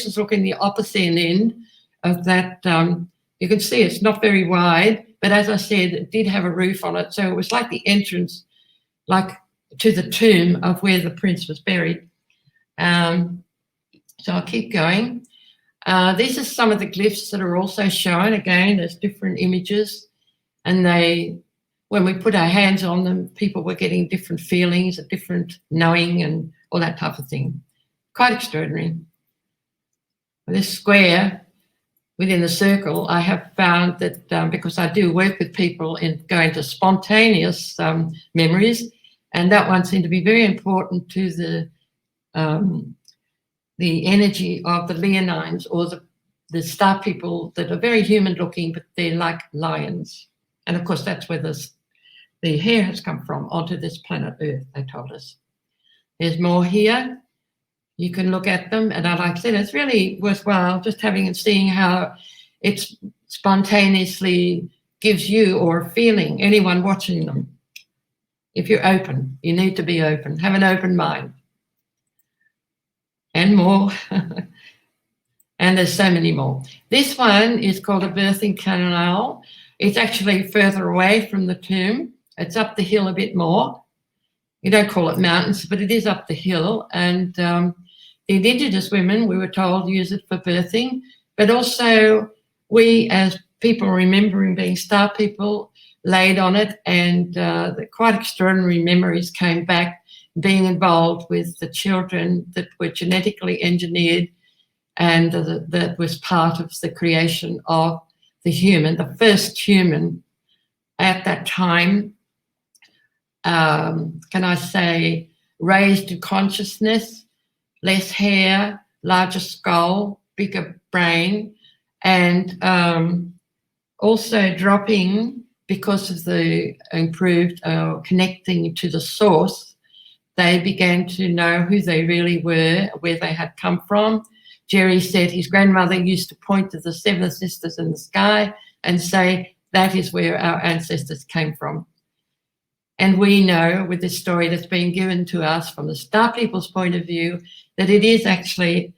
is looking the opposite end of that. You can see it's not very wide, but as I said, it did have a roof on it. So it was like the entrance, like to the tomb of where the prince was buried. So I'll keep going. These are some of the glyphs that are also shown. Again, there's different images, and when we put our hands on them, people were getting different feelings, a different knowing, and all that type of thing. Quite extraordinary. This square within the circle, I have found that because I do work with people in going to spontaneous memories, and that one seemed to be very important to the energy of the Leonines, or the star people that are very human looking, but they're like lions. And of course, that's where the hair has come from onto this planet Earth, they told us. There's more here. You can look at them. And like I said, it's really worthwhile just having and seeing how it spontaneously gives you, or a feeling, anyone watching them. If you're open, you need to be open, have an open mind. And more. And there's so many more. This one is called a birthing canal. It's actually further away from the tomb. It's up the hill a bit more. You don't call it mountains, but it is up the hill. And the Indigenous women, we were told, use it for birthing. But also we, as people remembering being star people, laid on it, and the quite extraordinary memories came back, being involved with the children that were genetically engineered, and that was part of the creation of the human, the first human at that time. Can I say, raised to consciousness, less hair, larger skull, bigger brain, and also dropping, because of the improved connecting to the source, they began to know who they really were, where they had come from. Jerry said his grandmother used to point to the seven sisters in the sky and say, that is where our ancestors came from. And we know, with this story that's been given to us from the star people's point of view, that it is actually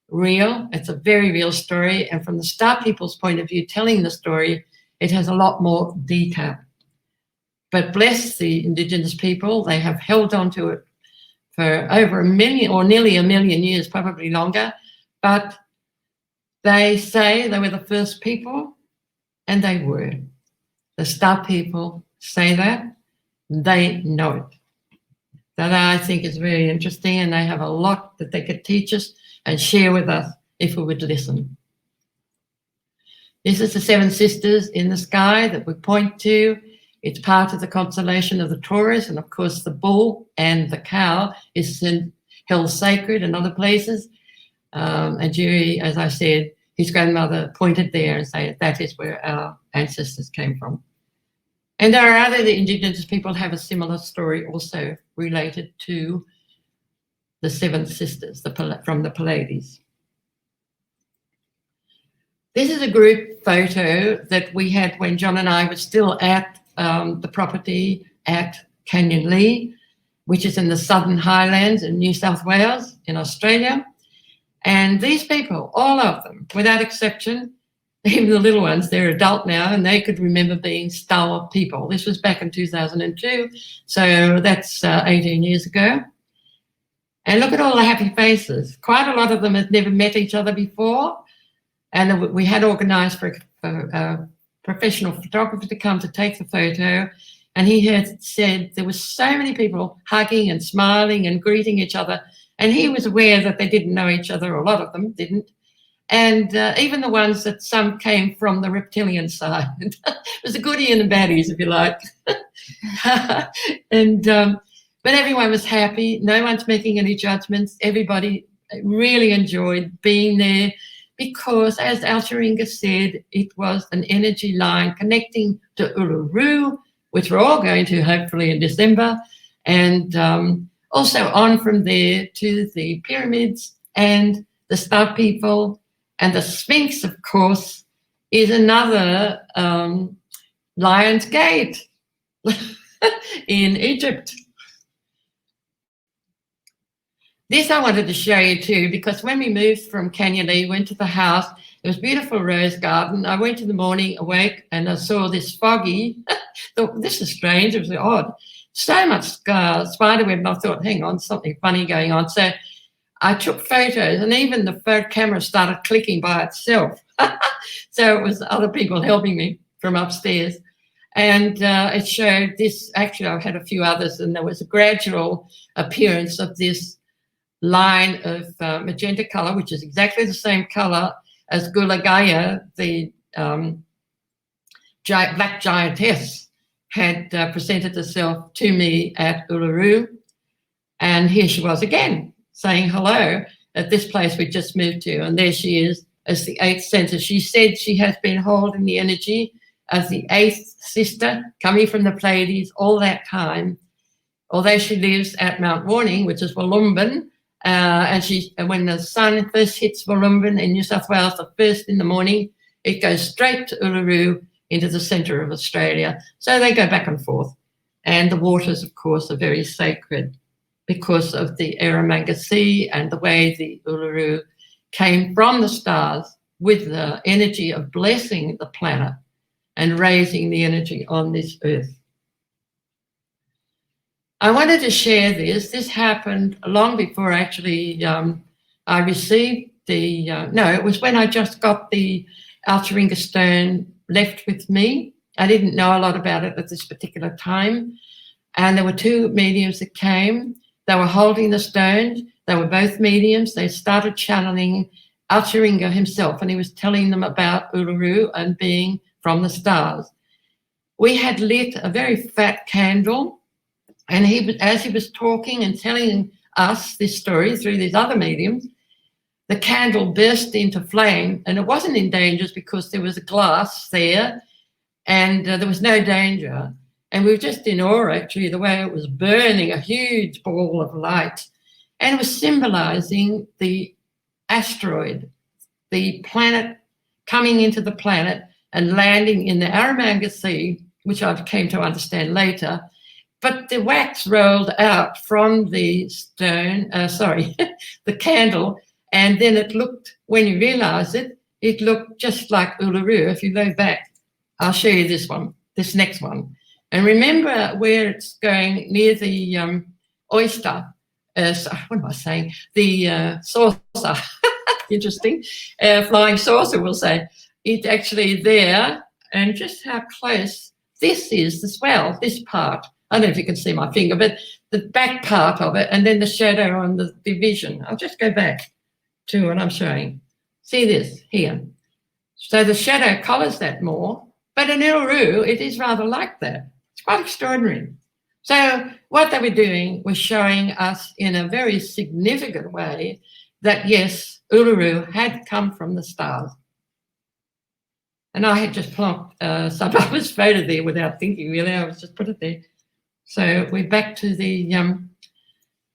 real. It's a very real story. And from the star people's point of view, telling the story, it has a lot more detail. But bless the Indigenous people, they have held on to it for over 1 million, or nearly 1 million years, probably longer. But they say they were the first people, and they were. The star people say that. They know it. That I think is very interesting, and they have a lot that they could teach us and share with us if we would listen. This is the seven sisters in the sky that we point to. It's part of the constellation of the Taurus, and of course the bull and the cow is held sacred in other places. And Jerry, as I said, his grandmother pointed there and said that is where our ancestors came from. And there are other Indigenous people have a similar story also related to the seven sisters from the Pleiades. This is a group photo that we had when John and I were still at the property at Canyonleigh, which is in the Southem Highlands in New South Wales in Australia. And these people, all of them, without exception, even the little ones, they're adult now, and they could remember being star people. This was back in 2002, so that's 18 years ago. And look at all the happy faces. Quite a lot of them had never met each other before, and we had organised for a professional photographer to come to take the photo, and he had said there were so many people hugging and smiling and greeting each other, and he was aware that they didn't know each other, or a lot of them didn't. And even the ones that some came from the reptilian side. It was the goodie and the baddies, if you like. But everyone was happy. No one's making any judgments. Everybody really enjoyed being there because, as Alcheringa said, it was an energy line connecting to Uluru, which we're all going to hopefully in December, and also on from there to the pyramids and the star people. And the Sphinx, of course, is another Lion's Gate. in Egypt. This I wanted to show you too, because when we moved from Canyonleigh, went to the house, it was a beautiful rose garden. I went in the morning, awake, and I saw this foggy. Thought, this is strange, it was odd. So much spider web, and I thought, hang on, something funny going on. So I took photos, and even the photo camera started clicking by itself. So it was other people helping me from upstairs. And it showed this, actually I had a few others, and there was a gradual appearance of this line of magenta colour, which is exactly the same colour as Goolagala, the black giantess, had presented herself to me at Uluru. And here she was again, saying hello at this place we just moved to. And there she is as the 8th centre. She said she has been holding the energy as the 8th sister coming from the Pleiades all that time, although she lives at Mount Warning, which is Wollumbin. And when the sun first hits Wollumbin in New South Wales, the first in the morning, it goes straight to Uluru into the centre of Australia. So they go back and forth. And the waters, of course, are very sacred because of the Eramanga Sea and the way the Uluru came from the stars with the energy of blessing the planet and raising the energy on this earth. I wanted to share this. This happened long before actually I received the, it was when I just got the Alcheringa stone left with me. I didn't know a lot about it at this particular time. And there were 2 mediums that came. They were holding the stones. They were both mediums. They started channeling Alcheringa himself, and he was telling them about Uluru and being from the stars. We had lit a very fat candle, and as he was talking and telling us this story through these other mediums, the candle burst into flame, and it wasn't in danger because there was a glass there, and there was no danger. And we were just in awe, actually, the way it was burning, a huge ball of light. And it was symbolising the asteroid, the planet coming into the planet and landing in the Eromanga Sea, which I came to understand later. But the wax rolled out from the stone, the candle, and then it looked, when you realise it, it looked just like Uluru. If you go back, I'll show you this one, this next one. And remember where it's going near the oyster, what am I saying? The saucer, interesting, flying saucer, we'll say. It's actually there, and just how close this is as well, this part. I don't know if you can see my finger, but the back part of it, and then the shadow on the division. I'll just go back to what I'm showing. See this here. So the shadow colours that more, but in Uluru, it is rather like that. It's quite extraordinary. So what they were doing was showing us in a very significant way that, yes, Uluru had come from the stars. And I had just plonked Sababa's photo there without thinking, really. I was just put it there. So we're back to the,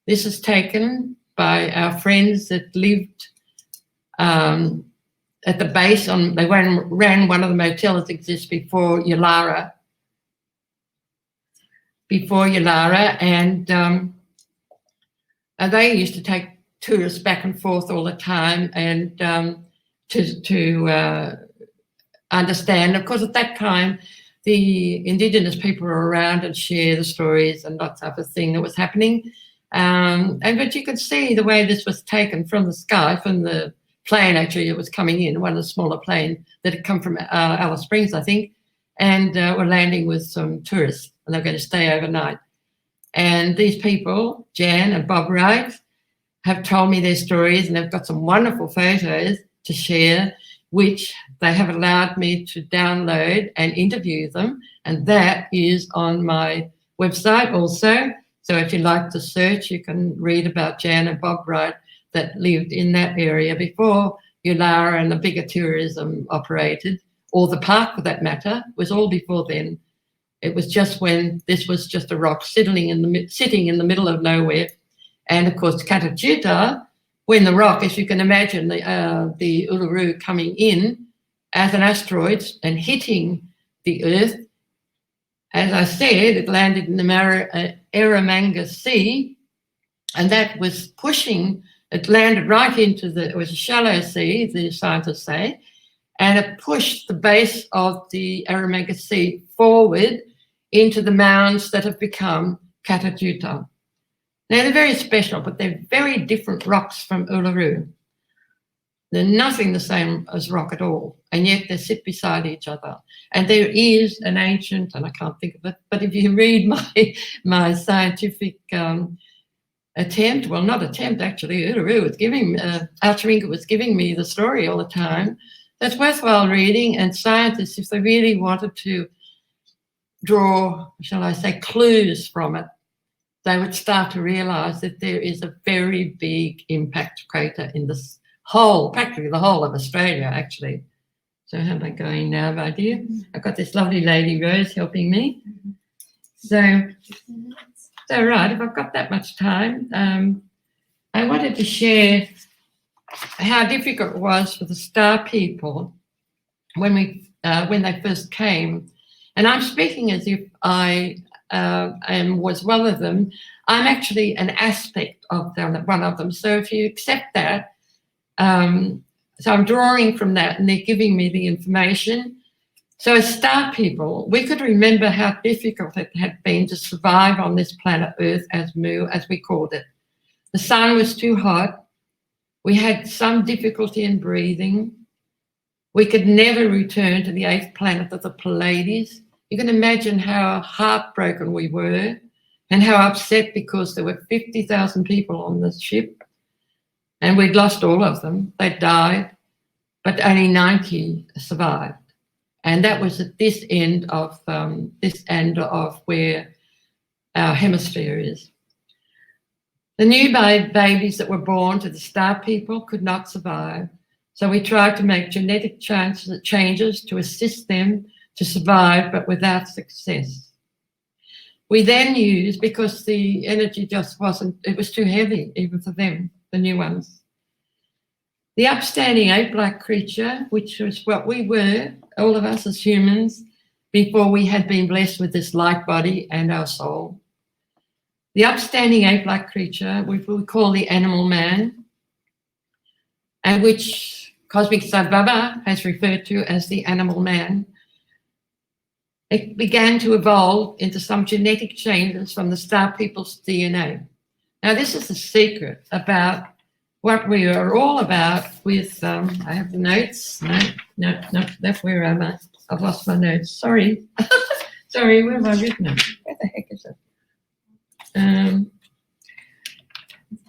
this is taken by our friends that lived at the base they ran one of the motels that exists before Yulara. And they used to take tourists back and forth all the time, and to understand. Of course, at that time, the Indigenous people were around and share the stories and that type of thing that was happening. But you could see the way this was taken from the sky, from the plane, actually, it was coming in, one of the smaller planes that had come from Alice Springs, I think, and were landing with some tourists, and they were going to stay overnight. And these people, Jan and Bob Wright, have told me their stories, and they've got some wonderful photos to share, which they have allowed me to download and interview them. And that is on my website also. So if you like to search, you can read about Jan and Bob Wright that lived in that area before Yulara and the bigger tourism operated, or the park for that matter, was all before then. It was just when this was just a rock sitting in the middle of nowhere. And of course, Katajuta, when the rock, as you can imagine, the Uluru coming in as an asteroid and hitting the Earth, As I said, it landed in the Eramanga Sea, and that was pushing, it landed right into it was a shallow sea, the scientists say, and it pushed the base of the Eromanga Sea forward into the mounds that have become Katajuta. Now, they're very special, but they're very different rocks from Uluru. They're nothing the same as rock at all, and yet they sit beside each other. And there is an ancient, and I can't think of it, but if you read my scientific attempt, well, not attempt, actually, Uluru was giving, Alcheringa was giving me the story all the time. That's worthwhile reading, and scientists, if they really wanted to draw, shall I say, clues from it, they would start to realise that there is a very big impact crater in this whole, practically the whole of Australia, actually. So how am I going now, my dear? I've got this lovely lady, Rose, helping me. So right, if I've got that much time, I wanted to share how difficult it was for the star people when they first came. And I'm speaking as if I was one of them. I'm actually an aspect of them, one of them. So if you accept that, so I'm drawing from that, and they're giving me the information. So as star people, we could remember how difficult it had been to survive on this planet Earth as Mu, as we called it. The sun was too hot. We had some difficulty in breathing. We could never return to the 8th planet of the Pleiades. You can imagine how heartbroken we were and how upset, because there were 50,000 people on the ship and we'd lost all of them. They died, but only 90 survived. And that was at this end of where our hemisphere is. The new babies that were born to the star people could not survive. So we tried to make genetic changes to assist them to survive, but without success. We then used, because the energy just wasn't, it was too heavy, even for them, the new ones. The upstanding ape-like creature, which was what we were, all of us as humans, before we had been blessed with this light body and our soul. The upstanding ape-like creature, which we call the animal man, and which Cosmic Star Baba has referred to as the animal man, it began to evolve into some genetic changes from the star people's DNA. Now, this is the secret about what we are all about with, I have the notes. No, that's where am I? I've lost my notes. Sorry. Sorry, where have I written it? Where the heck is it?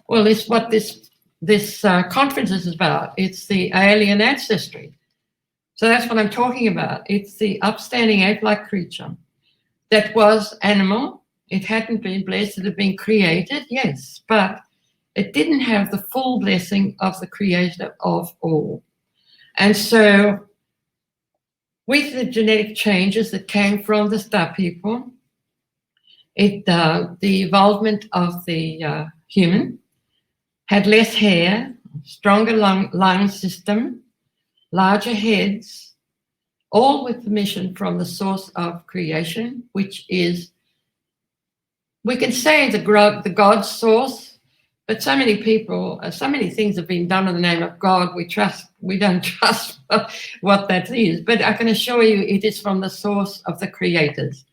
Well, it's what this conference is about. It's the alien ancestry. So that's what I'm talking about. It's the upstanding ape-like creature that was animal. It hadn't been blessed. It had been created, yes, but it didn't have the full blessing of the creator of all. And so with the genetic changes that came from the star people, the evolvement of the human had less hair, stronger lung system, larger heads, all with permission from the source of creation, which is, we can say the God source, but so many people, so many things have been done in the name of God, we don't trust what that is. But I can assure you it is from the source of the creators.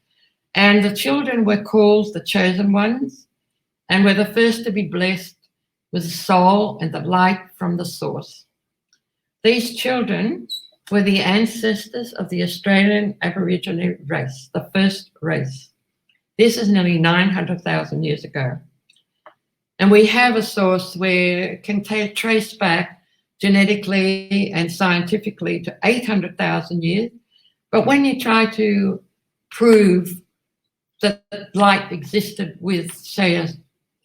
And the children were called the chosen ones, and were the first to be blessed with the soul and the light from the source. These children were the ancestors of the Australian Aboriginal race, the first race. This is nearly 900,000 years ago. And we have a source where it can trace back genetically and scientifically to 800,000 years. But when you try to prove that light existed with, say,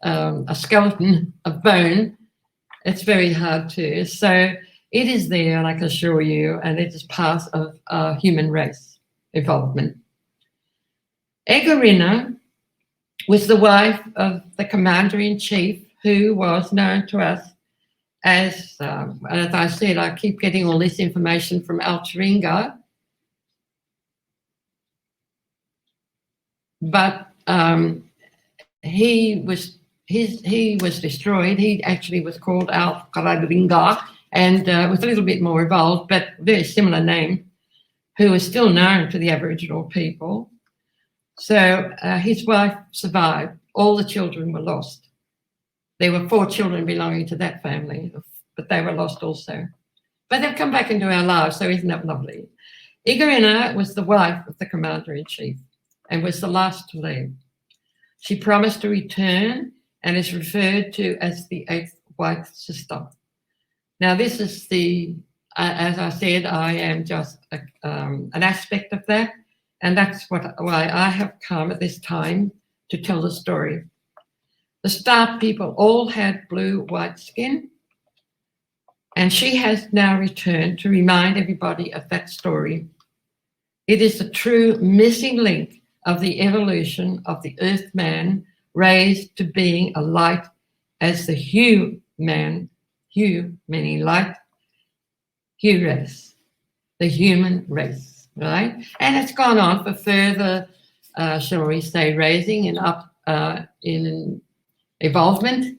a skeleton of bone, it's very hard to. So it is there, and I can assure you, and it is part of our human race evolvement. Alcheringa was the wife of the commander-in-chief, who was known to us as I said, I keep getting all this information from Alcheringa. but he was destroyed. He actually was called Alcheringa, and was a little bit more evolved, but very similar name, who was still known to the Aboriginal people. So his wife survived. All the children were lost. There were 4 children belonging to that family, but they were lost also. But they've come back into our lives, so isn't that lovely? Icberg was the wife of the Commander-in-Chief and was the last to leave. She promised to return and is referred to as the 8th white sister. Now, this is as I said, I am just an aspect of that, and that's why I have come at this time to tell the story. The Star people all had blue-white skin, and she has now returned to remind everybody of that story. It is the true missing link of the evolution of the Earth man raised to being a light as the Hue man, Hue meaning light, Hue race, the human race, right? And it's gone on for further, shall we say, raising and up in evolvement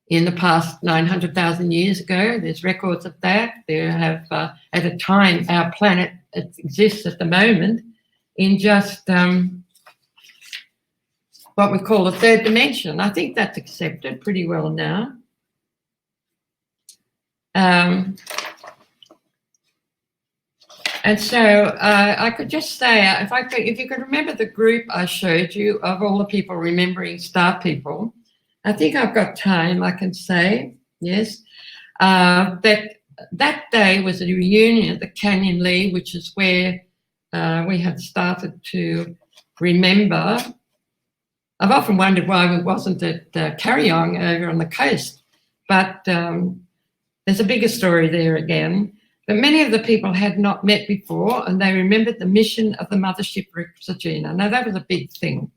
in the past 900,000 years ago. There's records of that. There have, at a time, our planet exists at the moment in just what we call the 3rd dimension. I think that's accepted pretty well now. And so I could just say, if you could remember the group I showed you of all the people remembering Star people, I think I've got time, I can say, yes, that day was a reunion at the Canyonleigh, which is where we had started to remember. I've often wondered why we wasn't at Kariong over on the coast, but there's a bigger story there again. But many of the people had not met before, and they remembered the mission of the Mothership Rexegena. Now, that was a big thing.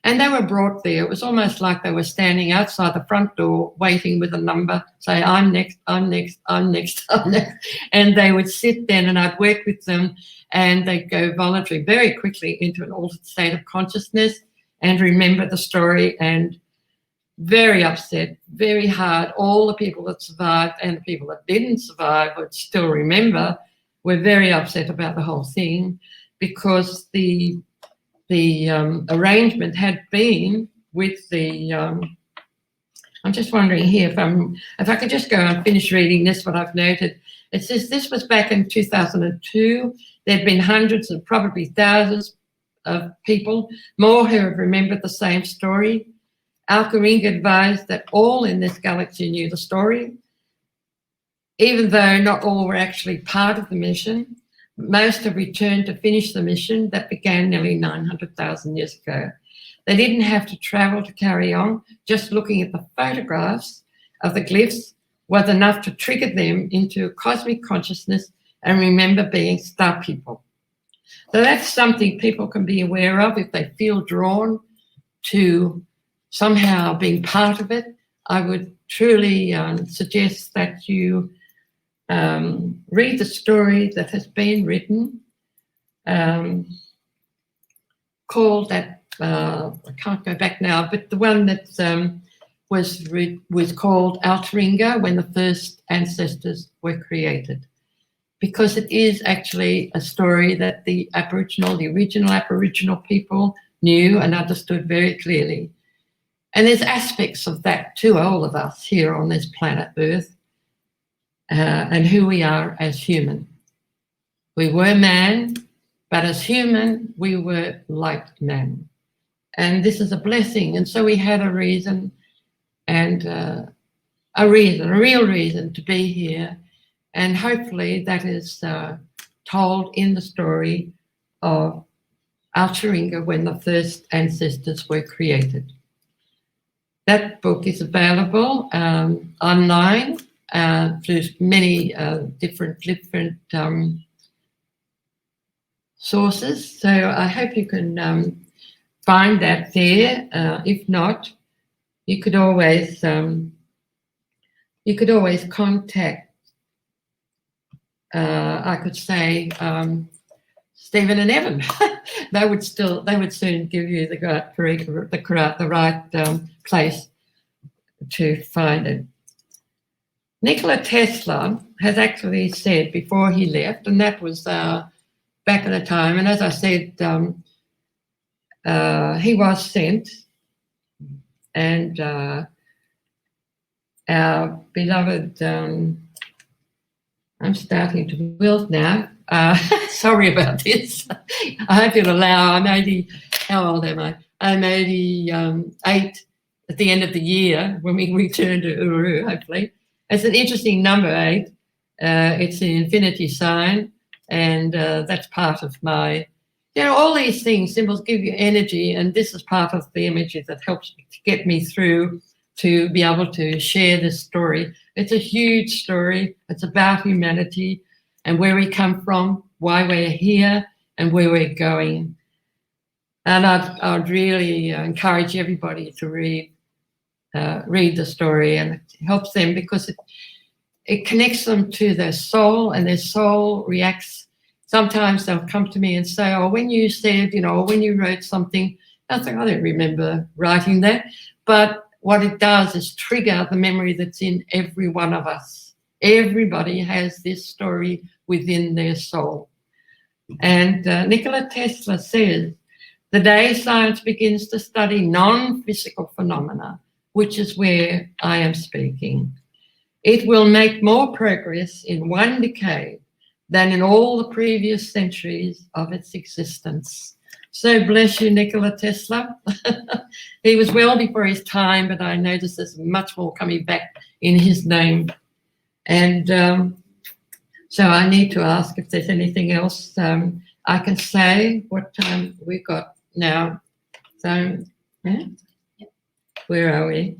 And they were brought there. It was almost like they were standing outside the front door waiting with a number, say, I'm next, I'm next, I'm next, I'm next. And they would sit then and I'd work with them, and they'd go voluntary very quickly into an altered state of consciousness and remember the story, and very upset, very hard. All the people that survived and the people that didn't survive but still remember were very upset about the whole thing, because the arrangement had been with the, I'm just wondering here if I could just go and finish reading this, what I've noted. It says this was back in 2002. There'd been hundreds and probably thousands of people, more who have remembered the same story. Alcheringa advised that all in this galaxy knew the story, even though not all were actually part of the mission. Most have returned to finish the mission that began nearly 900,000 years ago. They didn't have to travel to Kariong. Just looking at the photographs of the glyphs was enough to trigger them into cosmic consciousness and remember being Star people. So that's something people can be aware of if they feel drawn to somehow being part of it. I would truly suggest that you read the story that has been written, called that, I can't go back now, but the one that was called Alcheringa, when the first ancestors were created, because it is actually a story that the original Aboriginal people knew and understood very clearly. And there's aspects of that to all of us here on this planet Earth, and who we are as human. We were man, but as human, we were light man. And this is a blessing. And so we had a reason, and a real reason to be here. And hopefully that is told in the story of Alcheringa, when the first ancestors were created. That book is available online through many different sources. So I hope you can find that there. If not, you could always contact. I could say Stephen and Evan. they would soon give you the right place to find it. Nikola Tesla has actually said before he left, and that was back at the time, and as I said, he was sent, and our beloved, I'm starting to wilt now. Sorry about this. I hope you'll allow. I'm 80. How old am I? I'm 88 at the end of the year when we return to Uluru, hopefully. It's an interesting number, 8. It's the infinity sign, and that's part of my, all these things, symbols give you energy, and this is part of the imagery that helps to get me through to be able to share this story. It's a huge story. It's about humanity and where we come from, why we're here, and where we're going. And I'd really encourage everybody to read the story, and it helps them because it connects them to their soul, and their soul reacts. Sometimes they'll come to me and say, oh, when you said, or when you wrote something, I think I don't remember writing that. But what it does is trigger the memory that's in every one of us. Everybody has this story within their soul. And Nikola Tesla says, the day science begins to study non-physical phenomena, which is where I am speaking, it will make more progress in one decade than in all the previous centuries of its existence. So bless you, Nikola Tesla. He was well before his time, but I notice there's much more coming back in his name. And so I need to ask if there's anything else I can say. What time we got now? So, yeah? Where are we?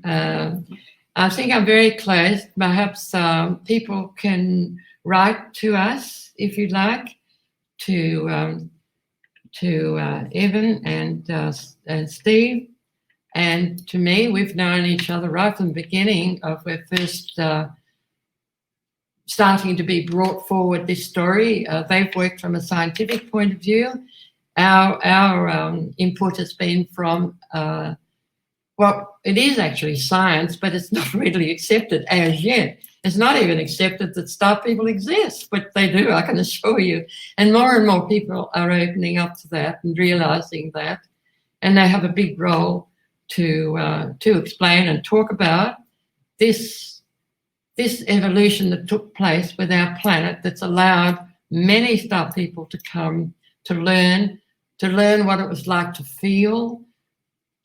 I think I'm very close. Perhaps people can write to us, if you like, to Evan and Steve, and to me. We've known each other right from the beginning of when first starting to be brought forward this story. They've worked from a scientific point of view. Our input has been from well, it is actually science, but it's not readily accepted as yet. It's not even accepted that star people exist, but they do, I can assure you. And more people are opening up to that and realising that. And they have a big role to explain and talk about this evolution that took place with our planet that's allowed many star people to come to learn what it was like to feel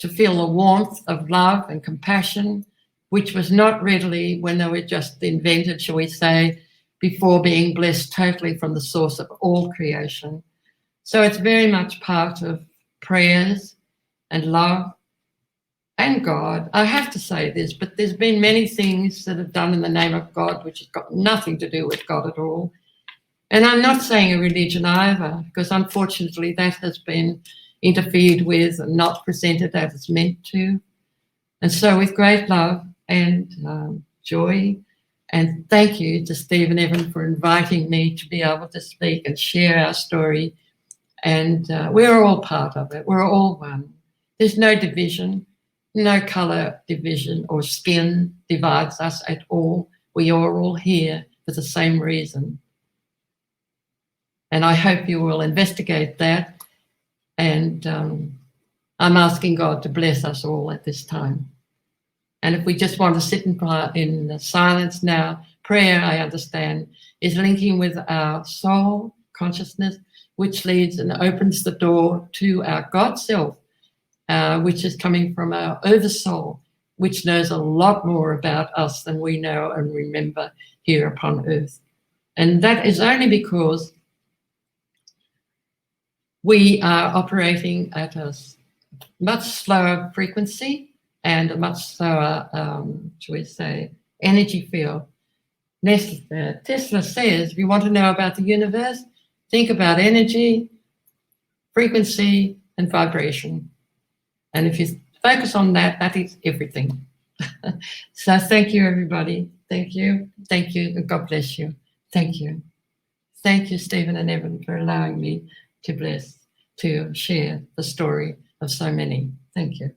the warmth of love and compassion, which was not readily when they were just invented, shall we say, before being blessed totally from the source of all creation. So it's very much part of prayers and love and God. I have to say this, but there's been many things that have done in the name of God which has got nothing to do with God at all. And I'm not saying a religion either, because unfortunately that has been interfered with and not presented as it's meant to. And so with great love and joy, and thank you to Steve and Evan for inviting me to be able to speak and share our story. And we're all part of it. We're all one. There's no division, no colour division or skin divides us at all. We are all here for the same reason. And I hope you will investigate that. And I'm asking God to bless us all at this time. And if we just want to sit in silence now, prayer, I understand, is linking with our soul consciousness, which leads and opens the door to our God self, which is coming from our oversoul, which knows a lot more about us than we know and remember here upon earth. And that is only because we are operating at a much slower frequency and a much slower, shall we say, energy field. Tesla says, if you want to know about the universe, think about energy, frequency, and vibration. And if you focus on that, that is everything. So thank you, everybody. Thank you. Thank you. And God bless you. Thank you. Thank you, Stephen and Evan, for allowing me to share the story of so many. Thank you.